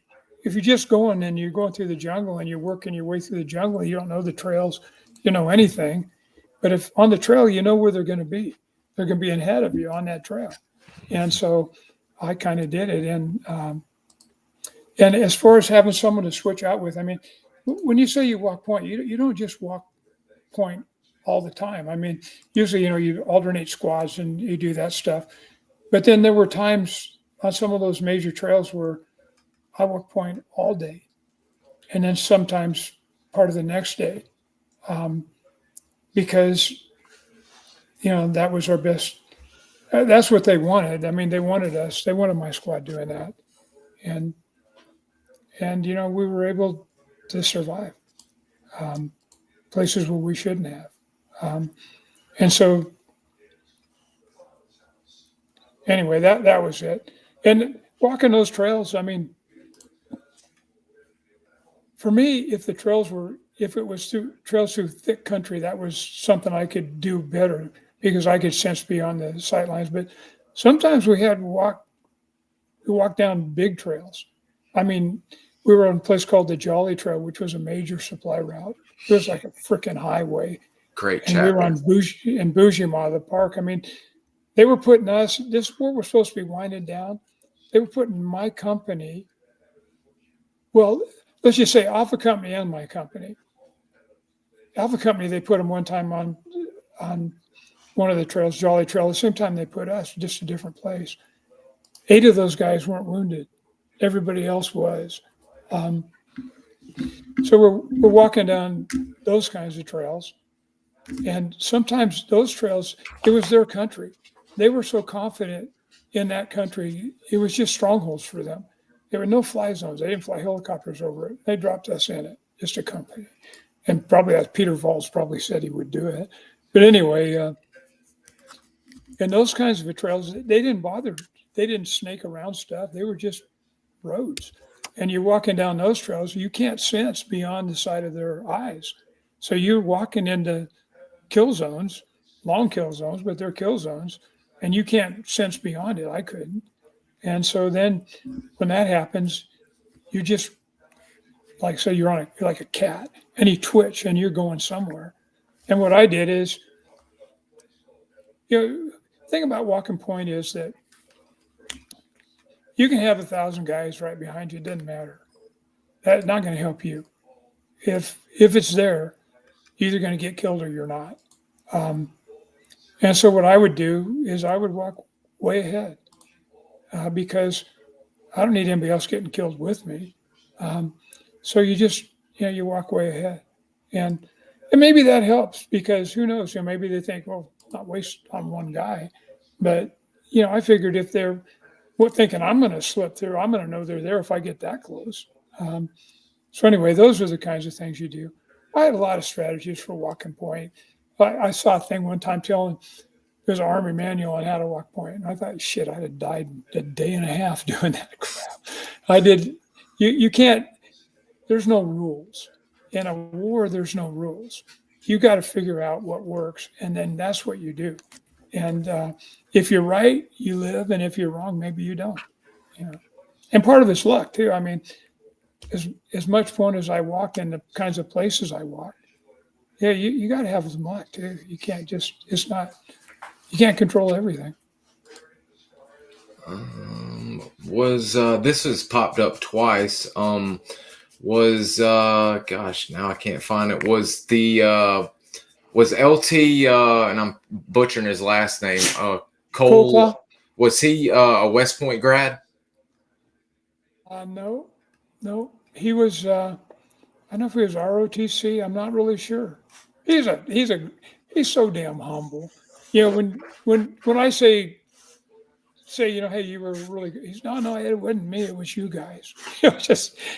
if you're just going and you're going through the jungle and you're working your way through the jungle, you don't know the trails, anything. But if on the trail, you know where they're going to be. They're going to be ahead of you on that trail. And so I kind of did it. And as far as having someone to switch out with, when you say you walk point, you don't just walk point all the time. Usually, you alternate squads and you do that stuff. But then there were times on some of those major trails where I walked point all day, and then sometimes part of the next day, because, that was our best. That's what they wanted. They wanted us. They wanted my squad doing that. And we were able to survive places where we shouldn't have. And so anyway, that was it. And walking those trails, for me, if it was through trails through thick country, that was something I could do better, because I could sense beyond the sight lines. But sometimes we had walk down big trails. We were on a place called the Jolly Trail, which was a major supply route. It was like a freaking highway. Great and chapter. We were on Bougima, the park. They were putting us, this is where we're supposed to be winding down. They were putting my company, well, let's just say Alpha Company and my company. Alpha Company, they put them one time on one of the trails, Jolly Trail. The same time they put us, just a different place. 8 of those guys weren't wounded. Everybody else was. So we're walking down those kinds of trails. And sometimes those trails, it was their country. They were so confident in that country, it was just strongholds for them. There were no fly zones. They didn't fly helicopters over it. They dropped us in it, just a company. And probably, as Peter Valls probably said he would do it. But anyway, And those kinds of trails, they didn't bother. They didn't snake around stuff. They were just roads. And you're walking down those trails, you can't sense beyond the side of their eyes. So you're walking into kill zones, long kill zones, but they're kill zones, and you can't sense beyond it. I couldn't. And so then when that happens, you just, like, so you're like a cat, and you twitch and you're going somewhere. And what I did is, the thing about walking point is that you can have 1,000 guys right behind you. It doesn't matter. That's not going to help you. If it's there, you're either going to get killed or you're not. And so what I would do is I would walk way ahead because I don't need anybody else getting killed with me. So you just, you walk way ahead. And maybe that helps because who knows, maybe they think, well, not waste on one guy. But, I figured if they're thinking I'm going to slip through, I'm going to know they're there if I get that close. So anyway, those are the kinds of things you do. I had a lot of strategies for walking point. I saw a thing one time telling there's an Army manual on how to walk point. And I thought, shit, I'd have died a day and a half doing that crap. I did. You can't, there's no rules. In a war, there's no rules. You got to figure out what works, and then that's what you do. And if you're right, you live, and if you're wrong, maybe you don't. And part of it's luck too. I mean, as much fun as I walk in the kinds of places I walk, you got to have some luck too. You can't just, you can't control everything. This has popped up twice. Gosh, now I can't find it. Was LT, and I'm butchering his last name, Cole, was he a West Point grad? No. He was, I don't know if he was ROTC. I'm not really sure. He's so damn humble. When I say, hey, you were really good. He's, no, it wasn't me. It was you guys.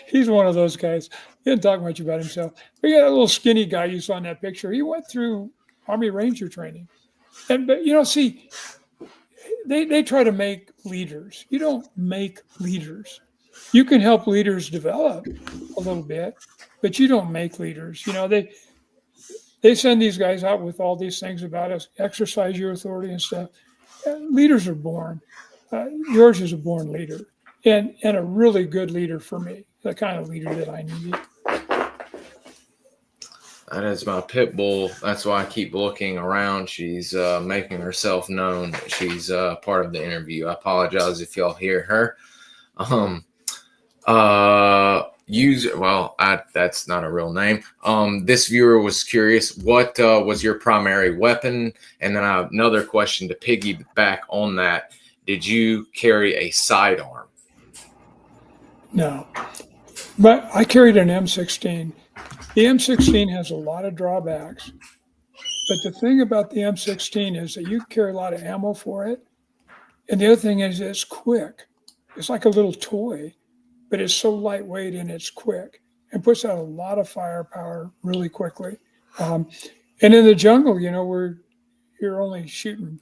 He's one of those guys. He didn't talk much about himself. We got a little skinny guy you saw in that picture. He went through Army Ranger training. But see, they try to make leaders. You don't make leaders. You can help leaders develop a little bit, but you don't make leaders. They send these guys out with all these things about us, exercise your authority and stuff. Leaders are born. Yours is a born leader, and a really good leader for me, the kind of leader that I needed. That is my pit bull. That's why I keep looking around. She's making herself known. She's part of the interview. I apologize if y'all hear her. That's not a real name. This viewer was curious, what was your primary weapon? And then I have another question to piggyback on that. Did you carry a sidearm? No, but I carried an M16. The M16 has a lot of drawbacks, but the thing about the M16 is that you carry a lot of ammo for it. And the other thing is it's quick. It's like a little toy, but it's so lightweight and it's quick and puts out a lot of firepower really quickly. And in the jungle, where you're only shooting,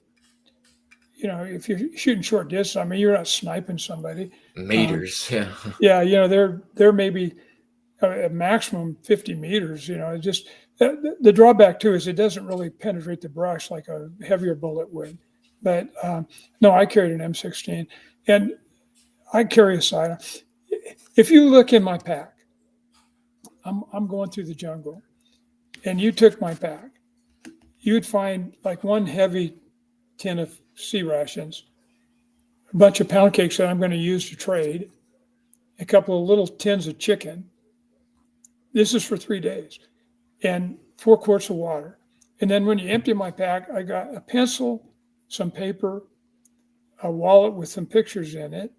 if you're shooting short distance, I mean, you're not sniping somebody. Meters, yeah. Yeah, they're maybe at maximum 50 meters. Just the drawback too is it doesn't really penetrate the brush like a heavier bullet would. But no, I carried an M16, and I carry a sidearm. If you look in my pack, I'm going through the jungle, and you took my pack, you'd find like one heavy tin of sea rations, a bunch of pound cakes that I'm going to use to trade, a couple of little tins of chicken. This is for 3 days, and 4 quarts of water. And then when you empty my pack, I got a pencil, some paper, a wallet with some pictures in it,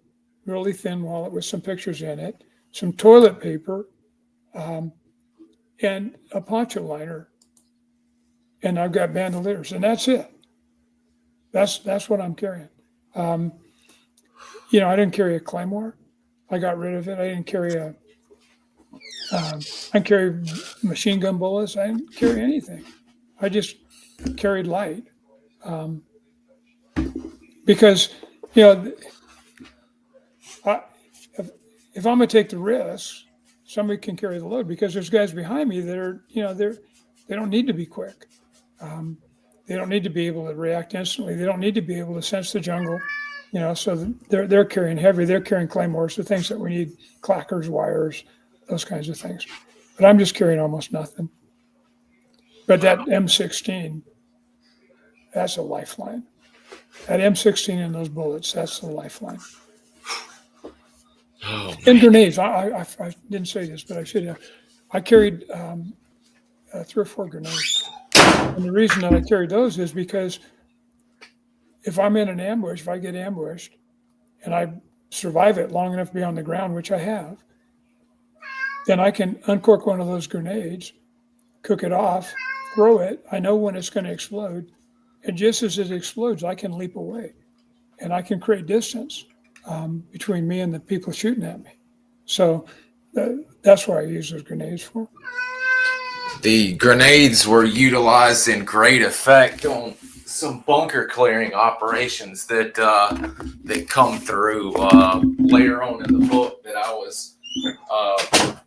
really thin wallet with some pictures in it, some toilet paper, and a poncho liner. And I've got bandoliers, and that's it. That's what I'm carrying. I didn't carry a claymore. I got rid of it. I didn't carry I carried machine gun bullets. I didn't carry anything. I just carried light. because, you know, if I'm going to take the risk, somebody can carry the load, because there's guys behind me that are, you know, they don't need to be quick. They don't need to be able to react instantly. They don't need to be able to sense the jungle, you know, so they're carrying heavy, they're carrying claymores, the things that we need, clackers, wires, those kinds of things. But I'm just carrying almost nothing. But that M16, that's a lifeline. That M16 and those bullets, that's the lifeline. Oh, and grenades. I didn't say this, but I should have. I carried 3 or 4 grenades. And the reason that I carried those is because if I'm in an ambush, if I get ambushed and I survive it long enough to be on the ground, which I have, then I can uncork one of those grenades, cook it off, throw it. I know when it's going to explode. And just as it explodes, I can leap away and I can create distance between me and the people shooting at me. So that's what I use those grenades for. The grenades were utilized in great effect on some bunker clearing operations that come through later on in the book that I was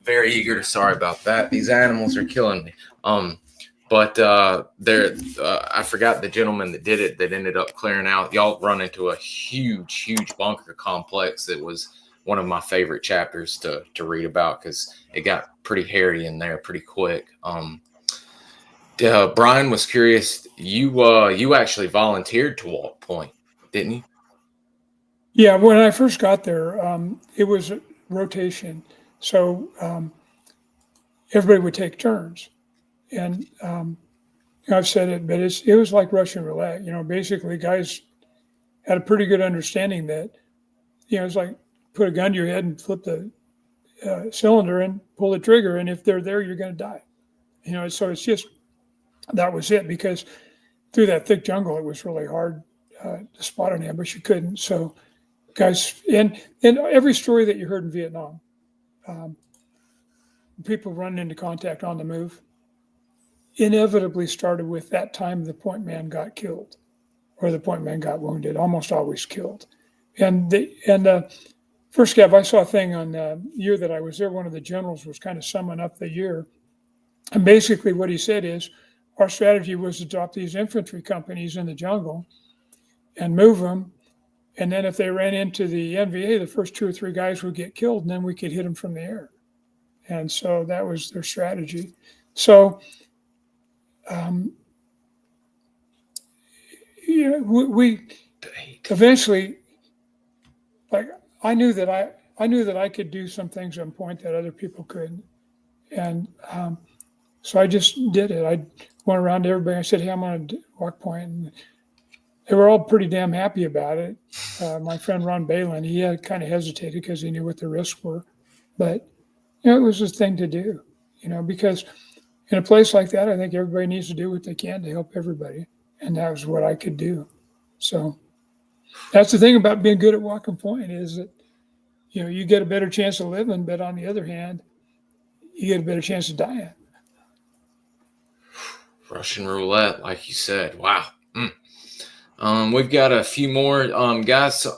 very eager to. Sorry about that. These animals are killing me. But I forgot the gentleman that did it that ended up clearing out. Y'all run into a huge bunker complex that was one of my favorite chapters to read about because it got pretty hairy in there pretty quick. Brian was curious. You actually volunteered to Walk Point, didn't you? Yeah, when I first got there, it was a rotation, so everybody would take turns, and I've said it, but it was like Russian roulette. You know, basically, guys had a pretty good understanding that, you know, it's like put a gun to your head and flip the cylinder and pull the trigger, and if they're there, you're going to die. You know, so it's just that was it, because through that thick jungle, it was really hard to spot an ambush. You couldn't. So guys, and every story that you heard in Vietnam, people running into contact on the move, inevitably started with that time the point man got killed or the point man got wounded, almost always killed. And the first Cav, I saw a thing on the year that I was there. One of the generals was kind of summing up the year. And basically what he said is, our strategy was to drop these infantry companies in the jungle and move them. And then if they ran into the NVA, the first 2 or 3 guys would get killed, and then we could hit them from the air. And so that was their strategy. So, you know, we eventually, like, I knew that I could do some things on point that other people couldn't. And so I just did it. I went around to everybody. I said, hey, I'm on a Walk Point. And they were all pretty damn happy about it. My friend Ron Balin, he had kind of hesitated because he knew what the risks were. But, you know, it was a thing to do, you know, because in a place like that, I think everybody needs to do what they can to help everybody. And that was what I could do. So that's the thing about being good at Walking Point, is that, you know, you get a better chance of living, but on the other hand, you get a better chance of dying. Russian roulette, like you said. Wow. We've got a few more guys. 2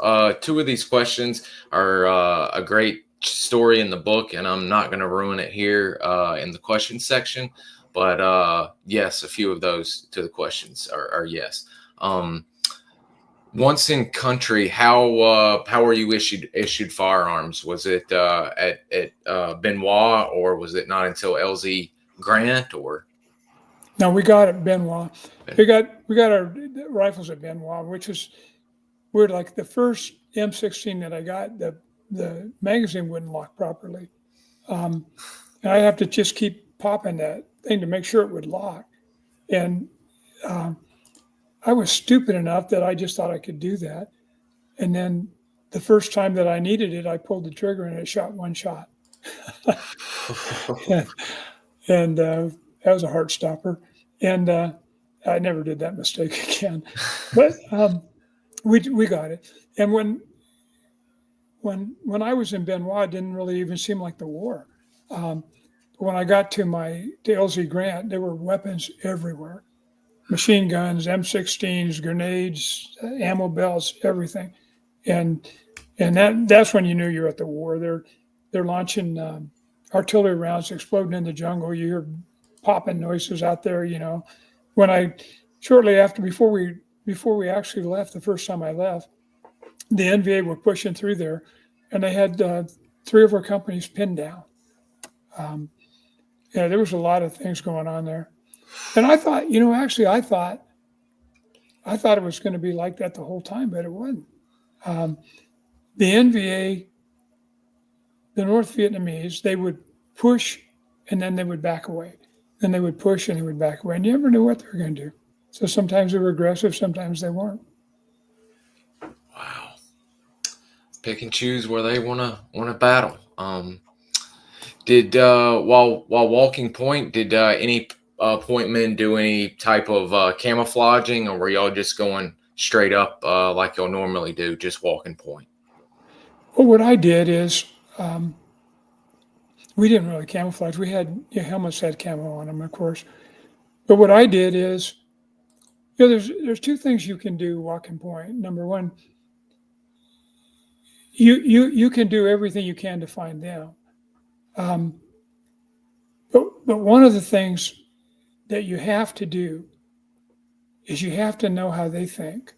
of these questions are a great story in the book, and I'm not going to ruin it here in the question section. But yes, a few of those to the questions are yes. Once in country, how were you issued firearms? Was it at Benoit, or was it not until LZ Grant, or? No, we got at Benoit. We got our rifles at Benoit, which is weird. Like the first M16 that I got, the magazine wouldn't lock properly, and I have to just keep popping that thing to make sure it would lock. And I was stupid enough that I just thought I could do that. And then the first time that I needed it, I pulled the trigger and it shot 1 shot. and that was a heart stopper. And I never did that mistake again. But we got it. And when I was in Benoit, it didn't really even seem like the war. When I got to LZ Grant, there were weapons everywhere. machine guns, M16s, grenades, ammo belts, everything. And that's when you knew you're at the war. They're launching artillery rounds exploding in the jungle. You hear popping noises out there. When shortly after, before we actually left, the first time I left, the NVA were pushing through there, and they had 3 of our companies pinned down. There was a lot of things going on there, and I thought, actually, I thought it was going to be like that the whole time, but it wasn't. The NVA, the North Vietnamese, they would push and then they would back away. Then they would push and they would back away. And you never knew what they were going to do. So sometimes they were aggressive, sometimes they weren't. Wow. Pick and choose where they want to battle. Did while walking point, did any point men do any type of camouflaging, or were y'all just going straight up like y'all normally do, just walking point? Well, what I did is we didn't really camouflage. We had helmets had camo on them, of course. But what I did is, there's 2 things you can do walking point. Number one, you can do everything you can to find them. But one of the things that you have to do is you have to know how they think,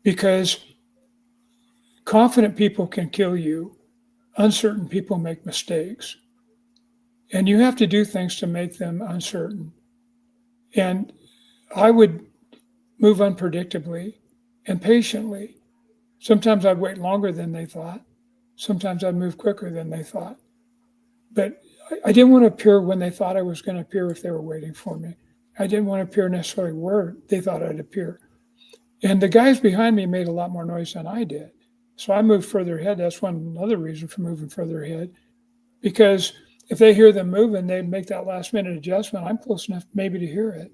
because confident people can kill you. Uncertain people make mistakes, and you have to do things to make them uncertain. And I would move unpredictably and patiently. Sometimes I'd wait longer than they thought. Sometimes I'd move quicker than they thought. But I didn't want to appear when they thought I was going to appear if they were waiting for me. I didn't want to appear necessarily where they thought I'd appear. And the guys behind me made a lot more noise than I did. So I moved further ahead. That's another reason for moving further ahead. Because if they hear them moving, they make that last minute adjustment. I'm close enough maybe to hear it,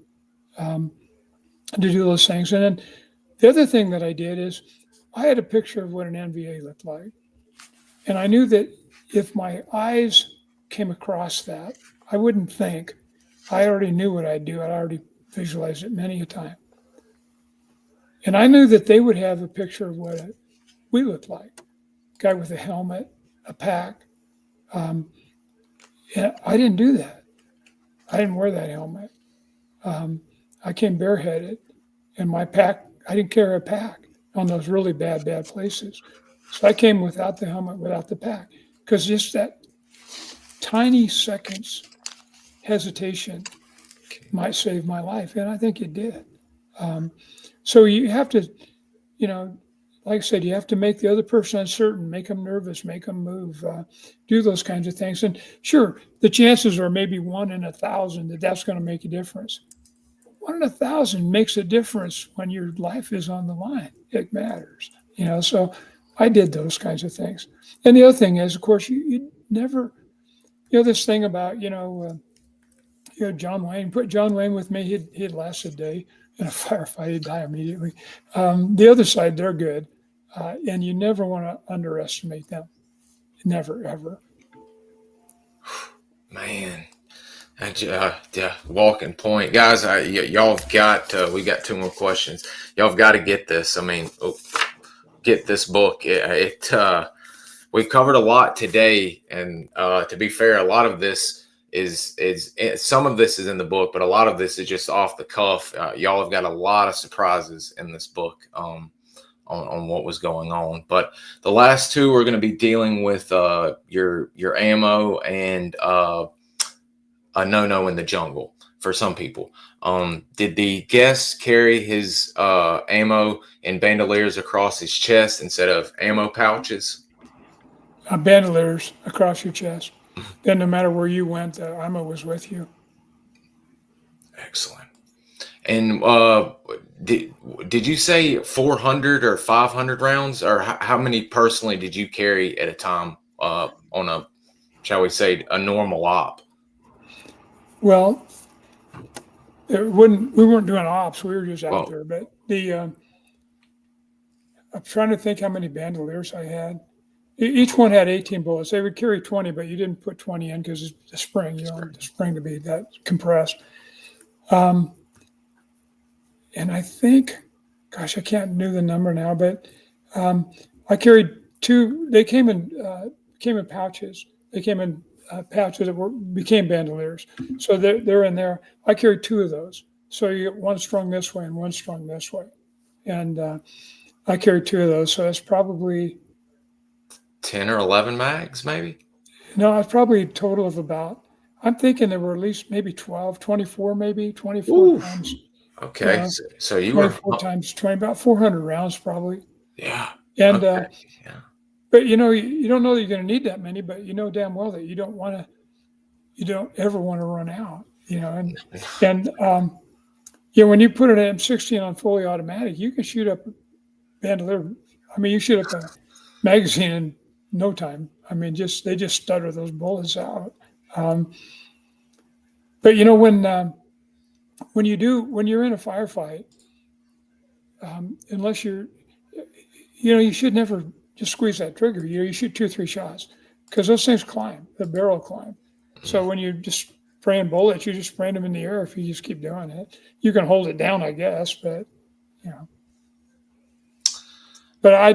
to do those things. And then the other thing that I did is I had a picture of what an NVA looked like. And I knew that if my eyes came across that, I wouldn't think. I already knew what I'd do. I'd already visualized it many a time. And I knew that they would have a picture of what we looked like. A guy with a helmet, a pack. And I didn't do that. I didn't wear that helmet. I came bareheaded, and my pack, I didn't carry a pack on those really bad places. So I came without the helmet, without the pack, because just that tiny seconds hesitation might save my life, and I think it did. So you have to, like I said, you have to make the other person uncertain, make them nervous, make them move, do those kinds of things. And sure, the chances are maybe 1 in 1,000 that's going to make a difference. 1 in 1,000 makes a difference when your life is on the line. It matters, so I did those kinds of things. And the other thing is, of course, you never, this thing about, John Wayne, put John Wayne with me, he'd last a day in a firefight, he'd die immediately. The other side, they're good. And you never want to underestimate them. Never, ever. Man. Walking point. Guys, y'all have got, we got 2 more questions. Y'all have got to get this. I mean, get this book. We covered a lot today. And to be fair, a lot of this is some of this is in the book, but a lot of this is just off the cuff. Y'all have got a lot of surprises in this book on what was going on. But the last 2 are going to be dealing with your ammo and a no-no in the jungle for some people. Did the guest carry his ammo and bandoliers across his chest instead of ammo pouches? Bandoliers across your chest. Then no matter where you went, the ammo was with you. Excellent. And did you say 400 or 500 rounds, or how many personally did you carry at a time on a, shall we say, a normal op? Well, we weren't doing ops. We were just out there. But I'm trying to think how many bandoliers I had. Each one had 18 bullets. They would carry 20, but you didn't put 20 in because it's the spring, the spring to be that compressed. and I think, gosh, I can't do the number now, but I carried two. They came in pouches. They came in pouches that became bandoliers. So they're in there. I carried two of those. So you get one strung this way and one strung this way, and I carried two of those. So that's probably 10 or 11 mags, maybe. No, it's probably a total of about. I'm thinking there were at least maybe 12, 24, maybe 24 Oof. times. Okay, Yeah, so you were 24 times 20, about 400 rounds probably. yeah. And Okay. Yeah. but you don't know that you're going to need that many, but you know damn well that you don't ever want to run out. And when you put an M16 on fully automatic, you can shoot up bandolier. I mean, you shoot up a magazine in no time. I mean, they just stutter those bullets out. But when you're in a firefight, unless you should never just squeeze that trigger. You shoot 2 or 3 shots because those things climb. The barrel climb. So when you just spraying bullets, you just spraying them in the air. If you just keep doing it, you can hold it down, I guess. But But I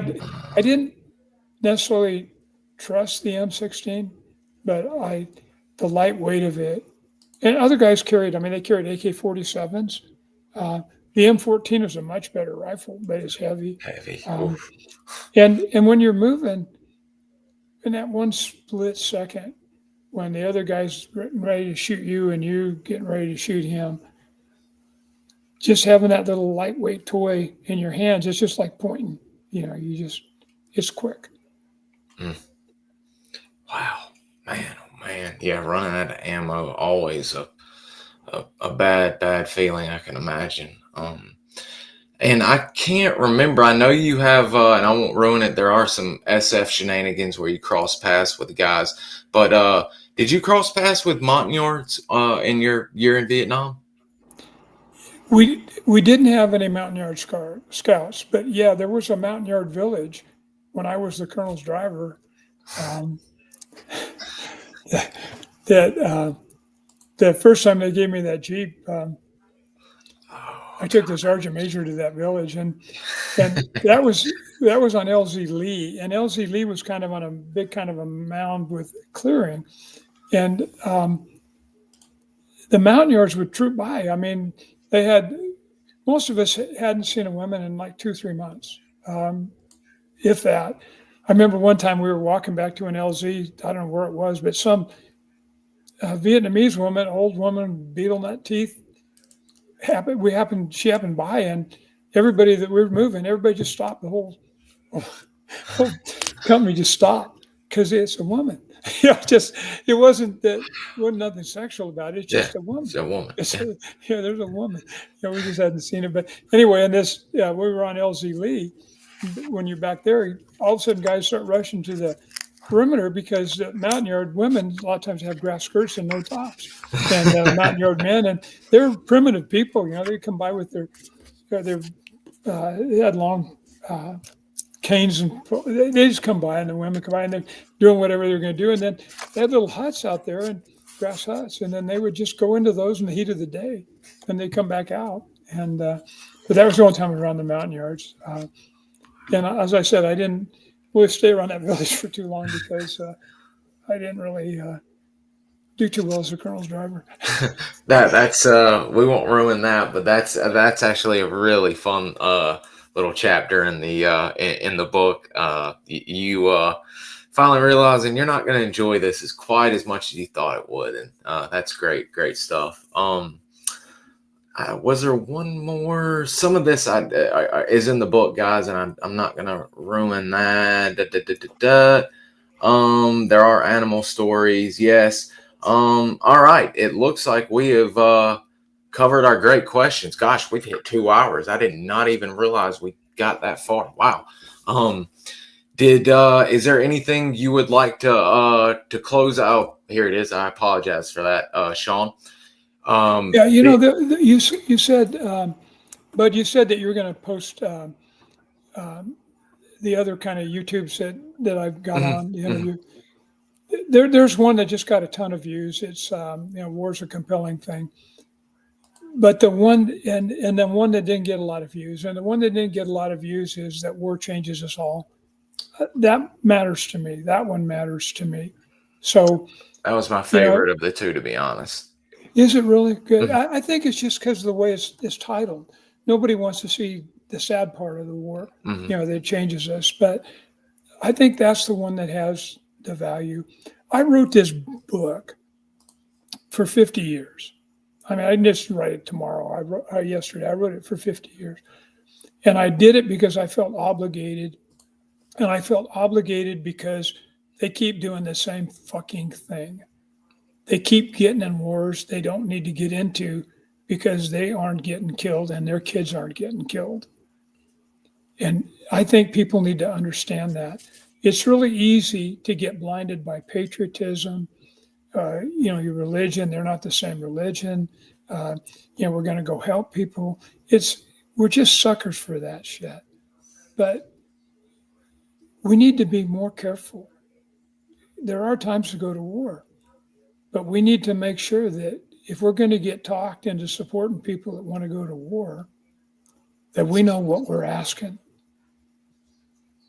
didn't necessarily trust the M16, but the lightweight of it. And other guys carried. I mean, they carried AK-47s. The M14 is a much better rifle, but it's heavy. And when you're moving, in that one split second, when the other guy's getting ready to shoot you and you getting ready to shoot him, just having that little lightweight toy in your hands, it's just like pointing. It's quick. Wow, man, oh man, yeah, running out of ammo always a bad feeling, I can imagine. And I can't remember. I know you have, and I won't ruin it. There are some SF shenanigans where you cross paths with the guys. But did you cross paths with Montagnards in your year in Vietnam? We didn't have any Montagnard scouts, but yeah, there was a Montagnard village when I was the colonel's driver. That the first time they gave me that Jeep, I took the sergeant major to that village, and that was on LZ Lee, and LZ Lee was kind of on a big kind of a mound with clearing, and the Montagnards would troop by. I mean, most of us hadn't seen a woman in like 2-3 months, if that. I remember one time we were walking back to an LZ. I don't know where it was, but some Vietnamese woman, old woman, beetle nut teeth. She happened by, and everybody that we were moving, everybody just stopped. The whole company just stopped because it's a woman. It wasn't nothing sexual about it. It's just a woman. It's a woman. There's a woman. We just hadn't seen it. But anyway, we were on LZ Lee. When you're back there, all of a sudden guys start rushing to the perimeter because the Montagnard women a lot of times have grass skirts and no tops, and Montagnard men, and they're primitive people. They come by with their they had long canes, and they just come by, and the women come by, and they're doing whatever they're going to do, and then they had little huts out there, and grass huts, and then they would just go into those in the heat of the day, and they come back out, and but that was the only time we were around the Montagnards. And as I said, I didn't really stay around that village for too long because I didn't really do too well as a colonel's driver. That's we won't ruin that, but that's actually a really fun little chapter in the book. You finally realizing you're not going to enjoy this as quite as much as you thought it would, and that's great stuff. Was there one more? Some of this is in the book, guys, and I'm not gonna ruin that. There are animal stories, yes. All right. It looks like we have covered our great questions. Gosh, we've hit 2 hours. I did not even realize we got that far. Wow. Is there anything you would like to close out? Here it is. I apologize for that, Sean. Yeah, you said, but you said that you were going to post the other kind of YouTubes that I've got on the interview. There's one that just got a ton of views. It's war's a compelling thing. But the one, and then one that didn't get a lot of views, and the one that didn't get a lot of views is that war changes us all. That matters to me. That one matters to me. So that was my favorite of the two, to be honest. Is it really good? I think it's just because of the way it's titled. Nobody wants to see the sad part of the war, that changes us. But I think that's the one that has the value. I wrote this book for 50 years. I mean, I didn't just write it tomorrow. Yesterday. I wrote it for 50 years. And I did it because I felt obligated. And I felt obligated because they keep doing the same fucking thing. They keep getting in wars they don't need to get into because they aren't getting killed and their kids aren't getting killed. And I think people need to understand that. It's really easy to get blinded by patriotism, your religion. They're not the same religion. We're going to go help people. We're just suckers for that shit. But we need to be more careful. There are times to go to war, but we need to make sure that if we're going to get talked into supporting people that want to go to war, that we know what we're asking.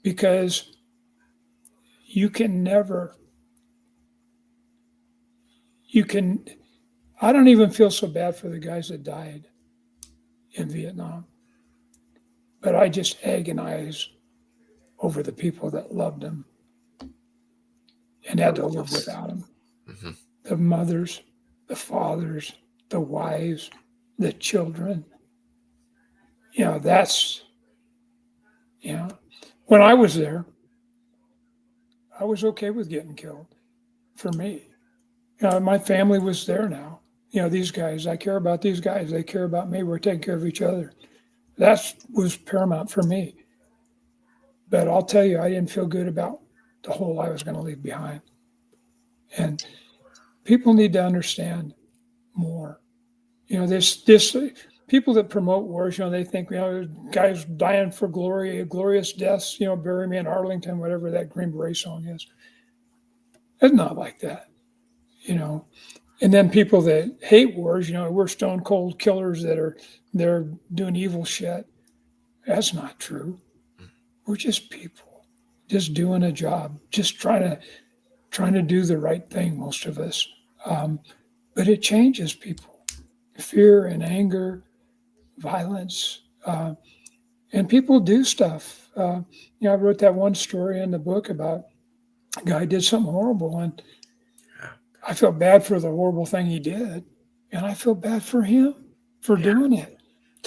Because I don't even feel so bad for the guys that died in Vietnam, but I just agonize over the people that loved them and had to live without them. Mm-hmm. The mothers, the fathers, the wives, the children. When I was there, I was okay with getting killed for me. My family was there now. These guys, I care about these guys. They care about me. We're taking care of each other. That was paramount for me. But I'll tell you, I didn't feel good about the hole I was going to leave behind. And people need to understand more. This people that promote wars, they think, guys dying for glory, glorious deaths, bury me in Arlington, whatever that Green Beret song is. It's not like that, And then people that hate wars, we're stone cold killers they're doing evil shit. That's not true. We're just people, just doing a job, just trying to do the right thing, most of us. But it changes people. Fear and anger, violence, and people do stuff. I wrote that one story in the book about a guy did something horrible, and I felt bad for the horrible thing he did, and I feel bad for him for doing it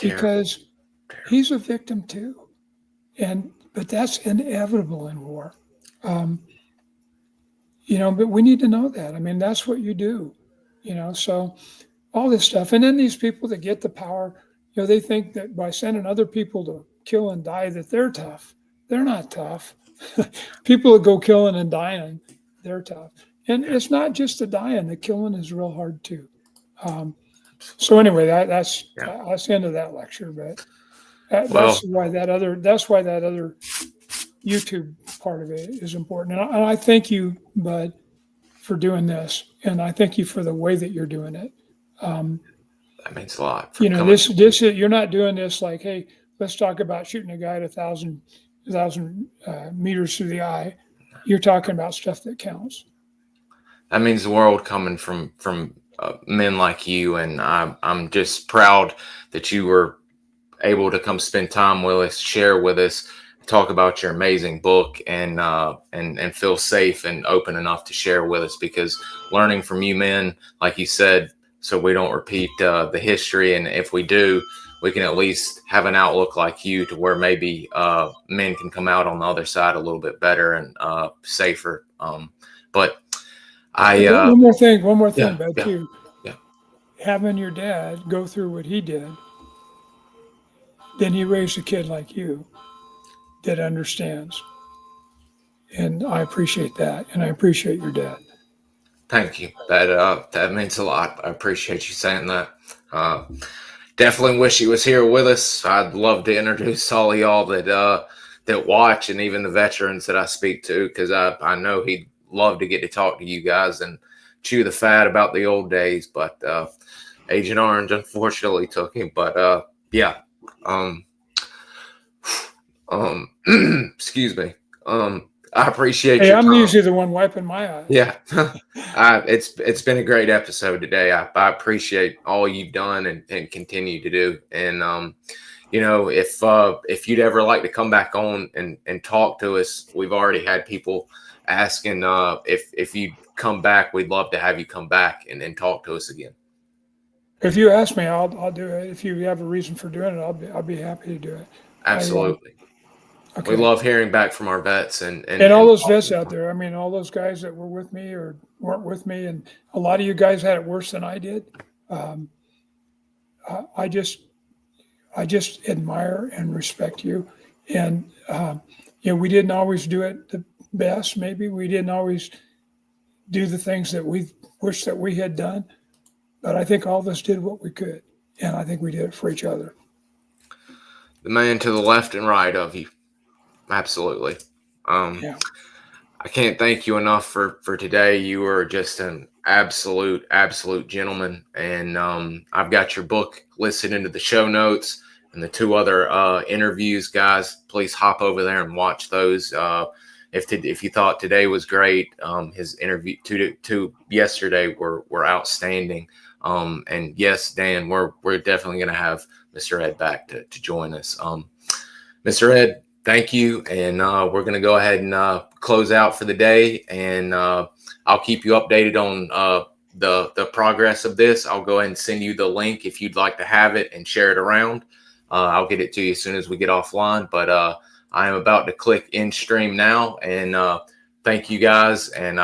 because he's a victim too. But that's inevitable in war. But we need to know that. I mean, that's what you do, so all this stuff. And then these people that get the power, they think that by sending other people to kill and die, that they're tough. They're not tough. People that go killing and dying, they're tough. And it's not just the dying, the killing is real hard too. So anyway, that's the end of that lecture, but that's why that other YouTube part of it is important. And I thank you, Bud, for doing this. And I thank you for the way that you're doing it. That means a lot. This is, you're not doing this like, hey, let's talk about shooting a guy at 1,000 meters through the eye. You're talking about stuff that counts. That means the world coming from men like you, and I'm just proud that you were able to come spend time with us, share with us, talk about your amazing book, and feel safe and open enough to share with us, because learning from you men, like you said, so we don't repeat the history, and if we do, we can at least have an outlook like you to where maybe men can come out on the other side a little bit better and safer. But one more thing, Bud, too. Yeah. Having your dad go through what he did, then he raised a kid like you that understands. And I appreciate that. And I appreciate your dad. Thank you. That means a lot. I appreciate you saying that. Definitely wish he was here with us. I'd love to introduce all of y'all that watch, and even the veterans that I speak to, because I know he'd love to get to talk to you guys and chew the fat about the old days. But Agent Orange unfortunately took him, but yeah. Excuse me. I appreciate Hey, your I'm time. usually the one wiping my eyes. Yeah. It's been a great episode today. I appreciate all you've done and continue to do. And if you'd ever like to come back on and talk to us, we've already had people asking if you come back, we'd love to have you come back and talk to us again. If you ask me, I'll do it. If you have a reason for doing it, I'll be happy to do it. Absolutely. Okay. We love hearing back from our vets and all those vets out there. I mean, all those guys that were with me or weren't with me, and a lot of you guys had it worse than I did. I just admire and respect you. And we didn't always do it the best. Maybe we didn't always do the things that we wish that we had done. But I think all of us did what we could, and I think we did it for each other. The man to the left and right of you. Absolutely. Yeah. I can't thank you enough for today. You are just an absolute gentleman. And I've got your book listed into the show notes and the 2 other interviews, guys. Please hop over there and watch those. If you thought today was great, his interview two yesterday were outstanding. And yes, Dan, we're definitely going to have Mr. Ed back to join us. Mr. Ed, thank you. And we're going to go ahead and close out for the day. And I'll keep you updated on the progress of this. I'll go ahead and send you the link if you'd like to have it and share it around. I'll get it to you as soon as we get offline. But I am about to click end stream now. And thank you guys. And